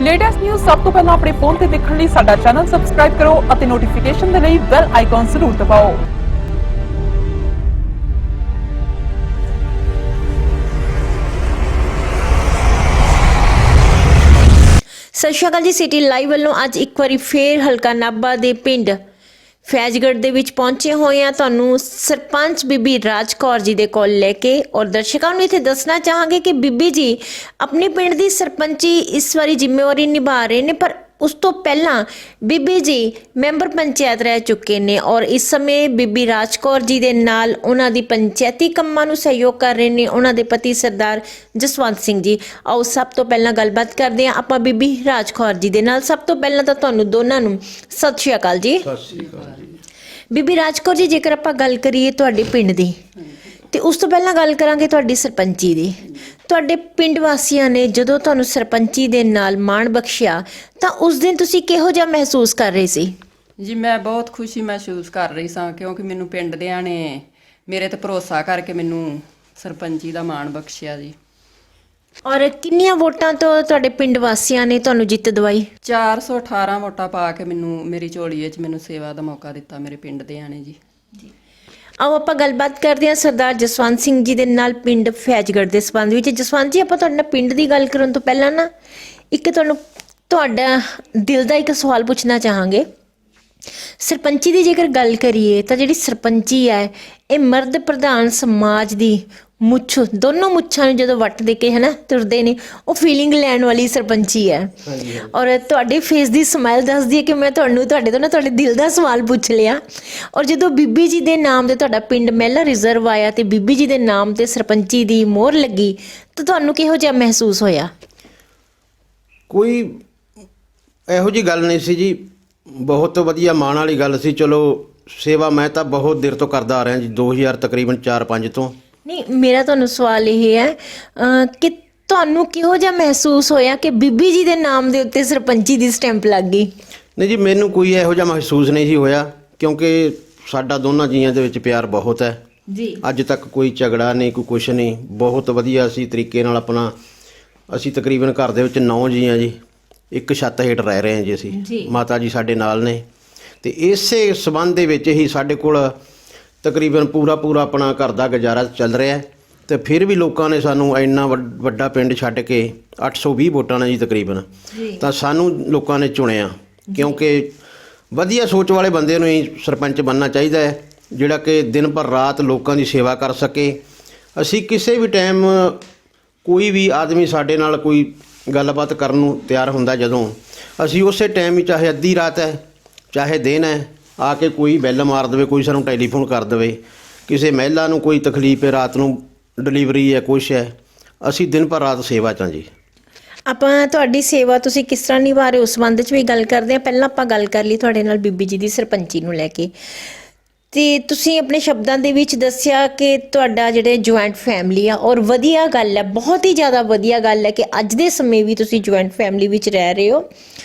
Latest news ਸਭ ਤੋਂ ਪਹਿਲਾਂ ਆਪਣੇ ਫੋਨ ਤੇ ਦੇਖਣ ਲਈ ਸਾਡਾ ਚੈਨਲ ਸਬਸਕ੍ਰਾਈਬ ਕਰੋ ਅਤੇ ਨੋਟੀਫਿਕੇਸ਼ਨ ਦੇ ਲਈ ਬੈਲ ਆਈਕਨ ਜ਼ਰੂਰ ਦਬਾਓ। ਸਤਿ ਸ਼੍ਰੀ ਅਕਾਲ ਜੀ। ਸਿਟੀ ਲਾਈਵ ਵੱਲੋਂ ਅੱਜ ਇੱਕ ਵਾਰੀ ਫੇਰ ਹਲਕਾ ਨਾਭਾ ਦੇ ਪਿੰਡ ਫੈਜ਼ਗੜ੍ਹ ਦੇ ਵਿੱਚ ਪਹੁੰਚੇ ਹੋਏ ਆ ਤੁਹਾਨੂੰ ਸਰਪੰਚ ਬੀਬੀ ਰਾਜ ਕੌਰ ਜੀ ਦੇ ਕੋਲ ਲੈ ਕੇ। ਔਰ ਦਰਸ਼ਕਾਂ ਨੂੰ ਇੱਥੇ ਦੱਸਣਾ ਚਾਹਾਂਗੇ ਕਿ ਬੀਬੀ ਜੀ ਆਪਣੇ ਪਿੰਡ ਦੀ ਸਰਪੰਚੀ ਇਸ ਵਾਰੀ ਜ਼ਿੰਮੇਵਾਰੀ ਨਿਭਾ ਰਹੇ ਨੇ, ਪਰ ਉਸ ਤੋਂ ਪਹਿਲਾਂ ਬੀਬੀ ਜੀ ਮੈਂਬਰ ਪੰਚਾਇਤ ਰਹਿ ਚੁੱਕੇ ਨੇ ਔਰ ਇਸ ਸਮੇਂ ਬੀਬੀ ਰਾਜ ਕੌਰ ਜੀ ਦੇ ਨਾਲ ਉਹਨਾਂ ਦੀ ਪੰਚਾਇਤੀ ਕੰਮਾਂ ਨੂੰ ਸਹਿਯੋਗ ਕਰ ਰਹੇ ਨੇ ਉਹਨਾਂ ਦੇ ਪਤੀ ਸਰਦਾਰ ਜਸਵੰਤ ਸਿੰਘ ਜੀ। ਆਓ ਸਭ ਤੋਂ ਪਹਿਲਾਂ ਗੱਲਬਾਤ ਕਰਦੇ ਹਾਂ ਆਪਾਂ ਬੀਬੀ ਰਾਜ ਕੌਰ ਜੀ ਦੇ ਨਾਲ। ਸਭ ਤੋਂ ਪਹਿਲਾਂ ਤਾਂ ਤੁਹਾਨੂੰ ਦੋਨਾਂ ਨੂੰ ਸਤਿ ਸ਼੍ਰੀ ਅਕਾਲ ਜੀ। ਸਤਿ ਸ਼੍ਰੀ ਅਕਾਲ ਜੀ। ਬੀਬੀ ਰਾਜ ਕੌਰ ਜੀ, ਜੇਕਰ ਆਪਾਂ ਗੱਲ ਕਰੀਏ ਤੁਹਾਡੇ ਪਿੰਡ ਦੀ ਤੇ ਉਸ ਤੋਂ ਪਹਿਲਾਂ ਗੱਲ ਕਰਾਂਗੇ ਤੁਹਾਡੀ ਸਰਪੰਚੀ ਦੀ। ਤੁਹਾਡੇ ਪਿੰਡ ਵਾਸੀਆਂ ਨੇ ਜਦੋਂ ਤੁਹਾਨੂੰ ਸਰਪੰਚੀ ਦੇ ਨਾਲ ਮਾਣ ਬਖਸ਼ਿਆ ਤਾਂ ਉਸ ਦਿਨ ਤੁਸੀਂ ਕਿਹੋ ਜਿਹਾ ਮਹਿਸੂਸ ਕਰ ਰਹੇ ਸੀ? ਜੀ ਮੈਂ ਬਹੁਤ ਖੁਸ਼ੀ ਮਹਿਸੂਸ ਕਰ ਰਹੀ ਸਾਂ ਕਿਉਂਕਿ ਮੈਨੂੰ ਪਿੰਡ ਦਿਆਂ ਨੇ ਮੇਰੇ ਤੇ ਭਰੋਸਾ ਕਰਕੇ ਮੈਨੂੰ ਸਰਪੰਚੀ ਦਾ ਮਾਣ ਬਖਸ਼ਿਆ ਜੀ। ਔਰ ਕਿੰਨੀਆਂ ਵੋਟਾਂ ਤੋਂ ਤੁਹਾਡੇ ਪਿੰਡ ਵਾਸੀਆਂ ਨੇ ਤੁਹਾਨੂੰ ਜਿੱਤ ਦਵਾਈ? 418 ਵੋਟਾਂ ਪਾ ਕੇ ਮੈਨੂੰ ਮੇਰੀ ਝੋਲੀ ਵਿੱਚ ਮੈਨੂੰ ਸੇਵਾ ਦਾ ਮੌਕਾ ਦਿੱਤਾ ਮੇਰੇ ਪਿੰਡ ਦਿਆਂ ਨੇ ਜੀ। ਆਓ ਆਪਾਂ ਗੱਲਬਾਤ ਕਰਦੇ ਹਾਂ ਸਰਦਾਰ ਜਸਵੰਤ ਸਿੰਘ ਜੀ ਦੇ ਨਾਲ ਪਿੰਡ ਫੈਜ਼ਗੜ੍ਹ ਦੇ ਸੰਬੰਧ ਵਿੱਚ। ਜਸਵੰਤ ਜੀ, ਆਪਾਂ ਤੁਹਾਡੇ ਨਾਲ ਪਿੰਡ ਦੀ ਗੱਲ ਕਰਨ ਤੋਂ ਪਹਿਲਾਂ ਨਾ ਇੱਕ ਤੁਹਾਡਾ ਦਿਲ ਦਾ ਇੱਕ ਸਵਾਲ ਪੁੱਛਣਾ ਚਾਹਾਂਗੇ। ਸਰਪੰਚੀ ਦੀ ਜੇਕਰ ਗੱਲ ਕਰੀਏ ਤਾਂ ਜਿਹੜੀ ਸਰਪੰਚੀ ਹੈ ਇਹ ਮਰਦ ਪ੍ਰਧਾਨ ਸਮਾਜ ਦੀ ਮੁੱਛ, ਦੋਨੋਂ ਮੁੱਛਾਂ ਨੂੰ ਜਦੋਂ ਵੱਟ ਦੇ ਕੇ ਤੁਰਦੇ ਨੇ, ਉਹ ਫੀਲਿੰਗ ਲੈਣ ਵਾਲੀ ਸਰਪੰਚੀ ਹੈ। ਔਰ ਤੁਹਾਡੇ ਫੇਸ ਦੀ ਸਮਾਈਲ ਦੱਸਦੀ ਹੈ ਕਿ ਮੈਂ ਤੁਹਾਡੇ ਤੋਂ ਤੁਹਾਡੇ ਦਿਲ ਦਾ ਸਵਾਲ ਪੁੱਛ ਲਿਆ। ਔਰ ਜਦੋਂ ਬੀਬੀ ਜੀ ਦੇ ਨਾਮ ਤੇ ਤੁਹਾਡਾ ਪਿੰਡ ਮਹਿਲਾ ਰਿਜ਼ਰਵ ਆਇਆ ਤੇ ਬੀਬੀ ਜੀ ਦੇ ਨਾਮ ਤੇ ਸਰਪੰਚੀ ਦੀ ਮੋਹਰ ਲੱਗੀ ਤਾਂ ਤੁਹਾਨੂੰ ਕਿਹੋ ਜਿਹਾ ਮਹਿਸੂਸ ਹੋਇਆ? ਕੋਈ ਇਹੋ ਜੀ ਗੱਲ ਨਹੀਂ ਸੀ ਜੀ, ਬਹੁਤ ਵਧੀਆ ਮਾਣ ਵਾਲੀ ਗੱਲ ਸੀ। ਚਲੋ ਸੇਵਾ ਮੈਂ ਤਾਂ ਬਹੁਤ ਦੇਰ ਤੋਂ ਕਰਦਾ ਆ ਰਿਹਾ ਜੀ, 2000 ਤਕਰੀਬਨ 4-5 ਤੋਂ। ਨਹੀਂ, ਮੇਰਾ ਤੁਹਾਨੂੰ ਸਵਾਲ ਇਹ ਹੈ ਕਿ ਤੁਹਾਨੂੰ ਕਿਹੋ ਜਿਹਾ ਮਹਿਸੂਸ ਹੋਇਆ ਕਿ ਬੀਬੀ ਜੀ ਦੇ ਨਾਮ ਦੇ ਉੱਤੇ ਸਰਪੰਚੀ ਦੀ ਸਟੈਂਪ ਲੱਗ ਗਈ? ਨਹੀਂ ਜੀ, ਮੈਨੂੰ ਕੋਈ ਇਹੋ ਜਿਹਾ ਮਹਿਸੂਸ ਨਹੀਂ ਸੀ ਹੋਇਆ ਕਿਉਂਕਿ ਸਾਡਾ ਦੋਨਾਂ ਜੀਆਂ ਦੇ ਵਿੱਚ ਪਿਆਰ ਬਹੁਤ ਹੈ ਜੀ। ਅੱਜ ਤੱਕ ਕੋਈ ਝਗੜਾ ਨਹੀਂ, ਕੋਈ ਕੁਛ ਨਹੀਂ, ਬਹੁਤ ਵਧੀਆ ਅਸੀਂ ਤਰੀਕੇ ਨਾਲ ਆਪਣਾ, ਅਸੀਂ ਤਕਰੀਬਨ ਘਰ ਦੇ ਵਿੱਚ 9 ਜੀਆਂ ਜੀ, ਇੱਕ ਛੱਤ ਹੇਠ ਰਹਿ ਰਹੇ ਹਾਂ ਜੀ ਅਸੀਂ। ਮਾਤਾ ਜੀ ਸਾਡੇ ਨਾਲ ਨੇ ਤੇ ਇਸੇ ਸਬੰਧ ਦੇ ਵਿੱਚ ਹੀ ਸਾਡੇ ਕੋਲ ਤਕਰੀਬਨ ਪੂਰਾ ਆਪਣਾ ਘਰ ਦਾ ਗੁਜ਼ਾਰਾ ਚੱਲ ਰਿਹਾ ਹੈ। ਤੇ ਫਿਰ ਵੀ ਲੋਕਾਂ ਨੇ ਸਾਨੂੰ ਇੰਨਾ ਵੱਡਾ ਪਿੰਡ ਛੱਡ ਕੇ 820 ਵੋਟਾਂ ਨੇ ਜੀ ਤਕਰੀਬਨ, ਤਾਂ ਸਾਨੂੰ ਲੋਕਾਂ ਨੇ ਚੁਣਿਆ ਕਿਉਂਕਿ ਵਧੀਆ ਸੋਚ ਵਾਲੇ ਬੰਦੇ ਨੂੰ ਹੀ ਸਰਪੰਚ ਬਣਨਾ ਚਾਹੀਦਾ ਹੈ, ਜਿਹੜਾ ਕਿ ਦਿਨ ਭਰ ਰਾਤ ਲੋਕਾਂ ਦੀ ਸੇਵਾ ਕਰ ਸਕੇ। ਅਸੀਂ ਕਿਸੇ ਵੀ ਟਾਈਮ ਕੋਈ ਵੀ ਆਦਮੀ ਸਾਡੇ ਨਾਲ ਕੋਈ ਗੱਲਬਾਤ ਕਰਨ ਨੂੰ ਤਿਆਰ ਹੁੰਦਾ, ਜਦੋਂ ਅਸੀਂ ਉਸੇ ਟਾਈਮ ਹੀ, ਚਾਹੇ ਅੱਧੀ ਰਾਤ ਹੈ ਚਾਹੇ ਦਿਨ ਹੈ, ਆ ਕੇ ਕੋਈ ਬੈਲ ਮਾਰ ਦੇਵੇ, ਕੋਈ ਸਾਨੂੰ ਟੈਲੀਫੋਨ ਕਰ ਦੇਵੇ, ਕਿਸੇ ਮਹਿਲਾ ਨੂੰ ਕੋਈ ਤਕਲੀਫ ਹੈ, ਰਾਤ ਨੂੰ ਡਿਲੀਵਰੀ ਹੈ, ਕੁਛ ਹੈ, ਅਸੀਂ ਦਿਨ ਭਰ ਰਾਤ ਸੇਵਾ 'ਚ ਹਾਂ ਜੀ। ਆਪਾਂ ਤੁਹਾਡੀ ਸੇਵਾ ਤੁਸੀਂ ਕਿਸ ਤਰ੍ਹਾਂ ਨਿਭਾ ਰਹੇ ਉਸ ਸੰਬੰਧ 'ਚ ਵੀ ਗੱਲ ਕਰਦੇ ਹਾਂ। ਪਹਿਲਾਂ ਆਪਾਂ ਗੱਲ ਕਰ ਲਈ ਤੁਹਾਡੇ ਨਾਲ ਬੀਬੀ ਜੀ ਦੀ ਸਰਪੰਚੀ ਨੂੰ ਲੈ ਕੇ, ਤੇ ਤੁਸੀਂ ਆਪਣੇ ਸ਼ਬਦਾਂ ਦੇ ਵਿੱਚ ਦੱਸਿਆ ਕਿ ਤੁਹਾਡਾ ਜਿਹੜੇ ਜੁਆਇੰਟ ਫੈਮਿਲੀ ਆ, ਔਰ ਵਧੀਆ ਗੱਲ ਹੈ, ਬਹੁਤ ਹੀ ਜ਼ਿਆਦਾ ਵਧੀਆ ਗੱਲ ਹੈ ਕਿ ਅੱਜ ਦੇ ਸਮੇਂ ਵੀ ਤੁਸੀਂ ਜੁਆਇੰਟ ਫੈਮਿਲੀ ਵਿੱਚ ਰਹਿ ਰਹੇ ਹੋ।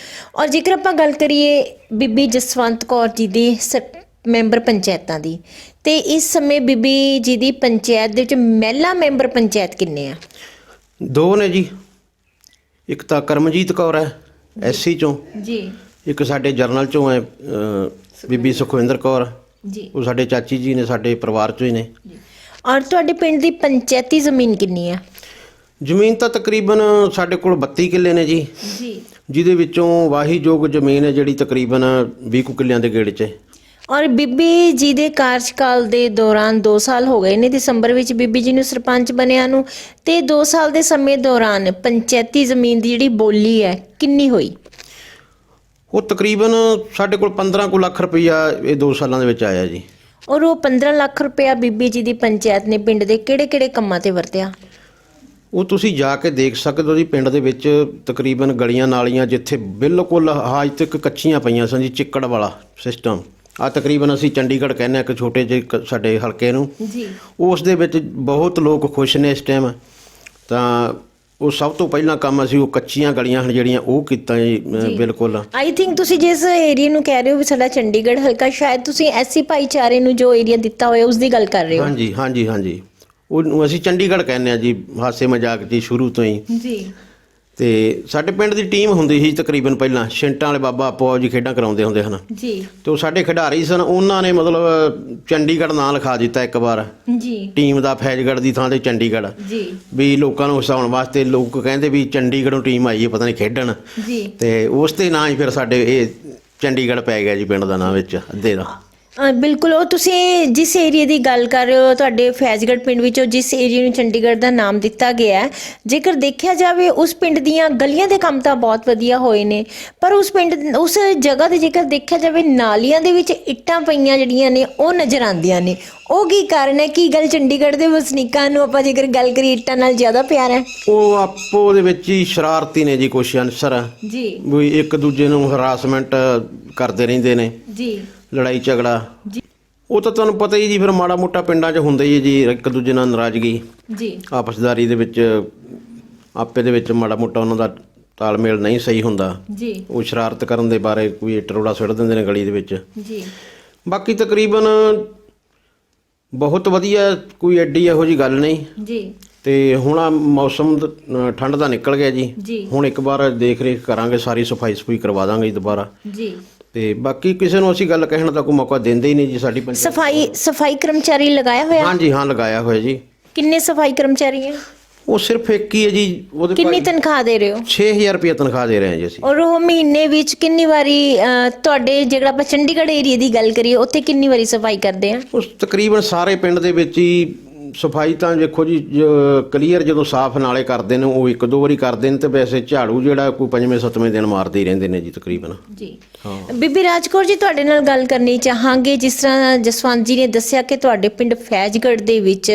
ਔਰ ਜੇਕਰ ਆਪਾਂ ਗੱਲ ਕਰੀਏ ਬੀਬੀ ਜਸਵੰਤ ਕੌਰ ਜੀ ਦੀ ਮੈਂਬਰ ਪੰਚਾਇਤਾਂ ਦੀ, ਤੇ ਇਸ ਸਮੇਂ ਬੀਬੀ ਜੀ ਦੀ ਪੰਚਾਇਤ ਦੇ ਵਿੱਚ ਮਹਿਲਾ ਮੈਂਬਰ ਪੰਚਾਇਤ ਕਿੰਨੇ ਆ? 2 ਨੇ ਜੀ। ਇੱਕ ਤਾਂ ਕਰਮਜੀਤ ਕੌਰ ਹੈ ਐਸਸੀ ਚੋਂ ਜੀ, ਇੱਕ ਸਾਡੇ ਜਰਨਲ ਚੋਂ ਹੈ ਬੀਬੀ ਸੁਖਵਿੰਦਰ ਕੌਰ ਜੀ, ਉਹ ਸਾਡੇ ਚਾਚੀ ਜੀ ਨੇ, ਸਾਡੇ ਪਰਿਵਾਰ ਚੋਂ ਹੀ ਨੇ। ਔਰ ਤੁਹਾਡੇ ਪਿੰਡ ਦੀ ਪੰਚਾਇਤੀ ਜ਼ਮੀਨ ਕਿੰਨੀ ਹੈ? ਜ਼ਮੀਨ ਤਾਂ ਤਕਰੀਬਨ ਸਾਡੇ ਕੋਲ 32 ਕਿੱਲੇ ਨੇ ਜੀ, ਜਿਹਦੇ ਵਿੱਚੋਂ ਵਾਹੀਯੋਗ ਜ਼ਮੀਨ ਹੈ ਜਿਹੜੀ ਤਕਰੀਬਨ 20 ਕਿੱਲਿਆਂ ਦੇ ਗੇੜ 'ਚ ਹੈ। ਔਰ ਬੀਬੀ ਜੀ ਦੇ ਕਾਰਜਕਾਲ ਦੇ ਦੌਰਾਨ 2 ਸਾਲ ਹੋ ਗਏ ਨੇ ਦਸੰਬਰ ਵਿੱਚ ਬੀਬੀ ਜੀ ਨੂੰ ਸਰਪੰਚ ਬਣਿਆ ਨੂੰ, ਤੇ 2 ਸਾਲ ਦੇ ਸਮੇਂ ਦੌਰਾਨ ਪੰਚਾਇਤੀ ਜ਼ਮੀਨ ਦੀ ਜਿਹੜੀ ਬੋਲੀ ਹੈ ਕਿੰਨੀ ਹੋਈ? ਉਹ ਤਕਰੀਬਨ ਸਾਡੇ ਕੋਲ 15 ਲੱਖ ਰੁਪਈਆ ਇਹ 2 ਸਾਲਾਂ ਦੇ ਵਿੱਚ ਆਇਆ ਜੀ। ਔਰ ਉਹ 15 ਲੱਖ ਰੁਪਇਆ ਬੀਬੀ ਜੀ ਦੀ ਪੰਚਾਇਤ ਨੇ ਪਿੰਡ ਦੇ ਕਿਹੜੇ ਕੰਮਾਂ ਤੇ ਵਰਤਿਆ? ਉਹ ਤੁਸੀਂ ਜਾ ਕੇ ਦੇਖ ਸਕਦੇ ਹੋ ਜੀ। ਪਿੰਡ ਦੇ ਵਿੱਚ ਤਕਰੀਬਨ ਗਲੀਆਂ ਨਾਲੀਆਂ ਜਿੱਥੇ ਬਿਲਕੁਲ ਅੱਜ ਤੱਕ ਕੱਚੀਆਂ ਪਈਆਂ ਸਨ ਜੀ, ਚਿੱਕੜ ਵਾਲਾ ਸਿਸਟਮ ਆ, ਤਕਰੀਬਨ ਅਸੀਂ ਚੰਡੀਗੜ੍ਹ ਕਹਿੰਦੇ ਇੱਕ ਛੋਟੇ ਜਿਹੇ ਸਾਡੇ ਹਲਕੇ ਨੂੰ ਜੀ, ਉਸ ਦੇ ਵਿੱਚ ਬਹੁਤ ਲੋਕ ਖੁਸ਼ ਨੇ ਇਸ ਟਾਈਮ। ਤਾਂ ਉਹ ਸਭ ਤੋਂ ਪਹਿਲਾਂ ਕੰਮ ਅਸੀਂ ਉਹ ਕੱਚੀਆਂ ਗਲੀਆਂ ਹਨ ਜਿਹੜੀਆਂ ਉਹ ਕੀਤਾ ਜੀ ਬਿਲਕੁਲ। ਆਈ ਥਿੰਕ ਤੁਸੀਂ ਜਿਸ ਏਰੀਆ ਨੂੰ ਕਹਿ ਰਹੇ ਹੋ ਵੀ ਸਾਡਾ ਚੰਡੀਗੜ੍ਹ ਹਲਕਾ, ਸ਼ਾਇਦ ਤੁਸੀਂ ਐਸੀ ਭਾਈਚਾਰੇ ਨੂੰ ਜੋ ਏਰੀਆ ਦਿੱਤਾ ਹੋਇਆ ਉਸ ਦੀ ਗੱਲ ਕਰ ਰਹੇ ਹੋ। ਹਾਂਜੀ, ਉਹਨੂੰ ਅਸੀਂ ਚੰਡੀਗੜ੍ਹ ਕਹਿੰਦੇ ਹਾਂ ਜੀ, ਹਾਸੇ ਮਜ਼ਾਕ ਜੀ ਸ਼ੁਰੂ ਤੋਂ ਹੀ ਜੀ। ਤੇ ਸਾਡੇ ਪਿੰਡ ਦੀ ਟੀਮ ਹੁੰਦੀ ਸੀ ਤਕਰੀਬਨ ਪਹਿਲਾਂ ਛਿੰਟਾਂ ਵਾਲੇ ਬਾਬਾ ਆਪੋ ਜੀ ਖੇਡਾਂ ਕਰਾਉਂਦੇ ਹੁੰਦੇ ਹਨ ਜੀ ਤੇ ਉਹ ਸਾਡੇ ਖਿਡਾਰੀ ਸਨ। ਉਹਨਾਂ ਨੇ ਮਤਲਬ ਚੰਡੀਗੜ੍ਹ ਨਾਂ ਲਿਖਾ ਦਿੱਤਾ ਇੱਕ ਵਾਰ ਜੀ ਟੀਮ ਦਾ, ਫੈਜ਼ਗੜ੍ਹ ਦੀ ਥਾਂ ਤੇ ਚੰਡੀਗੜ੍ਹ, ਜੀ ਵੀ ਲੋਕਾਂ ਨੂੰ ਹਸਾਉਣ ਵਾਸਤੇ। ਲੋਕ ਕਹਿੰਦੇ ਵੀ ਚੰਡੀਗੜ੍ਹੋਂ ਟੀਮ ਆਈ ਹੈ ਪਤਾ ਨਹੀਂ ਖੇਡਣ, ਜੀ ਤੇ ਉਸ ਤੇ ਨਾਂ ਹੀ ਫਿਰ ਸਾਡੇ ਇਹ ਚੰਡੀਗੜ੍ਹ ਪੈ ਗਿਆ ਜੀ ਪਿੰਡ ਦਾ ਨਾਂ ਵਿੱਚ ਅੱਧੇ ਦਾ। ਬਿਲਕੁਲ। ਉਹ ਤੁਸੀਂ ਜਿਸ ਏਰੀਆ ਦੀ ਗੱਲ ਕਰ ਰਹੇ ਹੋ, ਤੁਹਾਡੇ ਫੈਜ਼ਗੜ੍ਹ ਪਿੰਡ ਵਿੱਚੋਂ ਜਿਸ ਏਰੀਆ ਨੂੰ ਚੰਡੀਗੜ੍ਹ ਦਾ ਨਾਮ ਦਿੱਤਾ ਗਿਆ ਹੈ, ਜੇਕਰ ਦੇਖਿਆ ਜਾਵੇ ਉਸ ਪਿੰਡ ਦੀਆਂ ਗਲੀਆਂ ਦੇ ਕੰਮ ਤਾਂ ਬਹੁਤ ਵਧੀਆ ਹੋਏ ਨੇ, ਪਰ ਉਸ ਜਗ੍ਹਾ ਤੇ ਜੇਕਰ ਦੇਖਿਆ ਜਾਵੇ ਨਾਲੀਆਂ ਦੇ ਵਿੱਚ ਇੱਟਾਂ ਪਈਆਂ ਜਿਹੜੀਆਂ ਨੇ ਉਹ ਨਜ਼ਰ ਆਉਂਦੀਆਂ ਨੇ। ਉਹ ਕੀ ਕਾਰਨ ਹੈ? ਕੀ ਗੱਲ ਚੰਡੀਗੜ੍ਹ ਦੇ ਵਸਨੀਕਾਂ ਨੂੰ ਆਪਾਂ ਜੇਕਰ ਗੱਲ ਕਰੀਏ ਇੱਟਾਂ ਨਾਲ ਜ਼ਿਆਦਾ ਪਿਆਰ ਹੈ? ਉਹ ਆਪੋ ਦੇ ਵਿੱਚ ਹੀ ਸ਼ਰਾਰਤੀ ਨੇ ਜੀ ਕੁਛ ਅਨਸਰ, ਜੀ ਵੀ ਇੱਕ ਦੂਜੇ ਨੂੰ ਹਰਾਸਮੈਂਟ ਕਰਦੇ ਰਹਿੰਦੇ ਨੇ, ਜੀ ਲੜਾਈ ਝਗੜਾ। ਜੀ ਉਹ ਤਾਂ ਤੁਹਾਨੂੰ ਪਤਾ ਹੀ ਜੀ, ਫਿਰ ਮਾੜਾ ਮੋਟਾ ਪਿੰਡਾਂ 'ਚ ਹੁੰਦਾ ਹੀ ਹੈ ਜੀ, ਇੱਕ ਦੂਜੇ ਨਾਲ ਨਾਰਾਜ਼ਗੀ, ਜੀ ਆਪਸਦਾਰੀ ਦੇ ਵਿੱਚ ਆਪੇ ਦੇ ਵਿੱਚ ਮਾੜਾ ਮੋਟਾ ਉਹਨਾਂ ਦਾ ਤਾਲਮੇਲ ਨਹੀਂ ਸਹੀ ਹੁੰਦਾ। ਜੀ ਉਹ ਸ਼ਰਾਰਤ ਕਰਨ ਦੇ ਬਾਰੇ ਕੋਈ ਇੱਟ ਰੋੜਾ ਸੁੱਟ ਦਿੰਦੇ ਨੇ ਗਲੀ ਦੇ ਵਿੱਚ। ਜੀ ਬਾਕੀ ਤਕਰੀਬਨ ਬਹੁਤ ਵਧੀਆ, ਕੋਈ ਐਡੀ ਇਹੋ ਜਿਹੀ ਗੱਲ ਨਹੀਂ। ਜੀ ਤੇ ਹੁਣ ਆ ਮੌਸਮ ਠੰਡ ਦਾ ਨਿਕਲ ਗਿਆ ਜੀ, ਜੀ ਹੁਣ ਇੱਕ ਵਾਰ ਦੇਖ ਰੇਖ ਕਰਾਂਗੇ, ਸਾਰੀ ਸਫਾਈ ਸਫੂਈ ਕਰਵਾ ਦਾਂਗੇ ਜੀ ਦੁਬਾਰਾ। ਜੀ ਤੇ ਬਾਕੀ ਕਿਸੇ ਨੂੰ ਅਸੀਂ ਗੱਲ ਕਹਿਣ ਦਾ ਕੋਈ ਮੌਕਾ ਦਿੰਦੇ ਹੀ ਨਹੀਂ ਜੀ ਸਾਡੀ ਪੰਚਾਇਤ। ਸਫਾਈ ਕਰਮਚਾਰੀ ਲਗਾਇਆ ਹੋਇਆ? ਹਾਂਜੀ ਹਾਂ, ਲਗਾਇਆ ਹੋਇਆ ਜੀ। ਕਿੰਨੇ ਸਫਾਈ ਕਰਮਚਾਰੀ ਹੈ? ਉਹ ਸਿਰਫ ਇੱਕ ਹੀ ਹੈ ਜੀ। ਉਹਦੇ ਕਿੰਨੀ ਤਨਖਾਹ ਦੇ ਰਹੇ ਹੋ? 6000 ਰੁਪਏ ਤਨਖਾਹ ਦੇ ਰਹੇ ਹਾਂ ਜੀ ਅਸੀਂ। ਔਰ ਉਹ ਮਹੀਨੇ ਵਿੱਚ ਕਿੰਨੀ ਵਾਰੀ ਤੁਹਾਡੇ ਜਿਹੜਾ ਆਪਾਂ ਚੰਡੀਗੜ੍ਹ ਏਰੀਆ ਦੀ ਗੱਲ ਕਰੀਏ ਉੱਥੇ ਕਿੰਨੀ ਵਾਰੀ ਸਫਾਈ ਕਰਦੇ ਆ? ਉਸ ਤਕਰੀਬਨ ਸਾਰੇ ਪਿੰਡ ਦੇ ਵਿੱਚ ਹੀ ਸਫਾਈ ਤਾਂ ਦੇਖੋ ਜੀ, ਕਲੀਅਰ ਜਦੋਂ ਸਾਫ਼ ਨਾਲੇ ਕਰਦੇ ਨੇ ਉਹ ਇੱਕ ਦੋ ਵਾਰੀ ਕਰਦੇ ਨੇ, ਤੇ ਵੈਸੇ ਝਾੜੂ ਜਿਹੜਾ ਕੋਈ 5ਵੇਂ 7ਵੇਂ ਦਿਨ ਮਾਰਦੇ ਹੀ ਰਹਿੰਦੇ ਨੇ ਜੀ ਤਕਰੀਬਨ। ਜੀ ਬੀਬੀ ਰਾਜਕੌਰ ਜੀ, ਤੁਹਾਡੇ ਨਾਲ ਗੱਲ ਕਰਨੀ ਚਾਹਾਂਗੇ। ਜਿਸ ਤਰ੍ਹਾਂ ਜਸਵੰਤ ਜੀ ਨੇ ਦੱਸਿਆ ਕਿ ਤੁਹਾਡੇ ਪਿੰਡ ਫੈਜ਼ਗੜ੍ਹ ਦੇ ਵਿੱਚ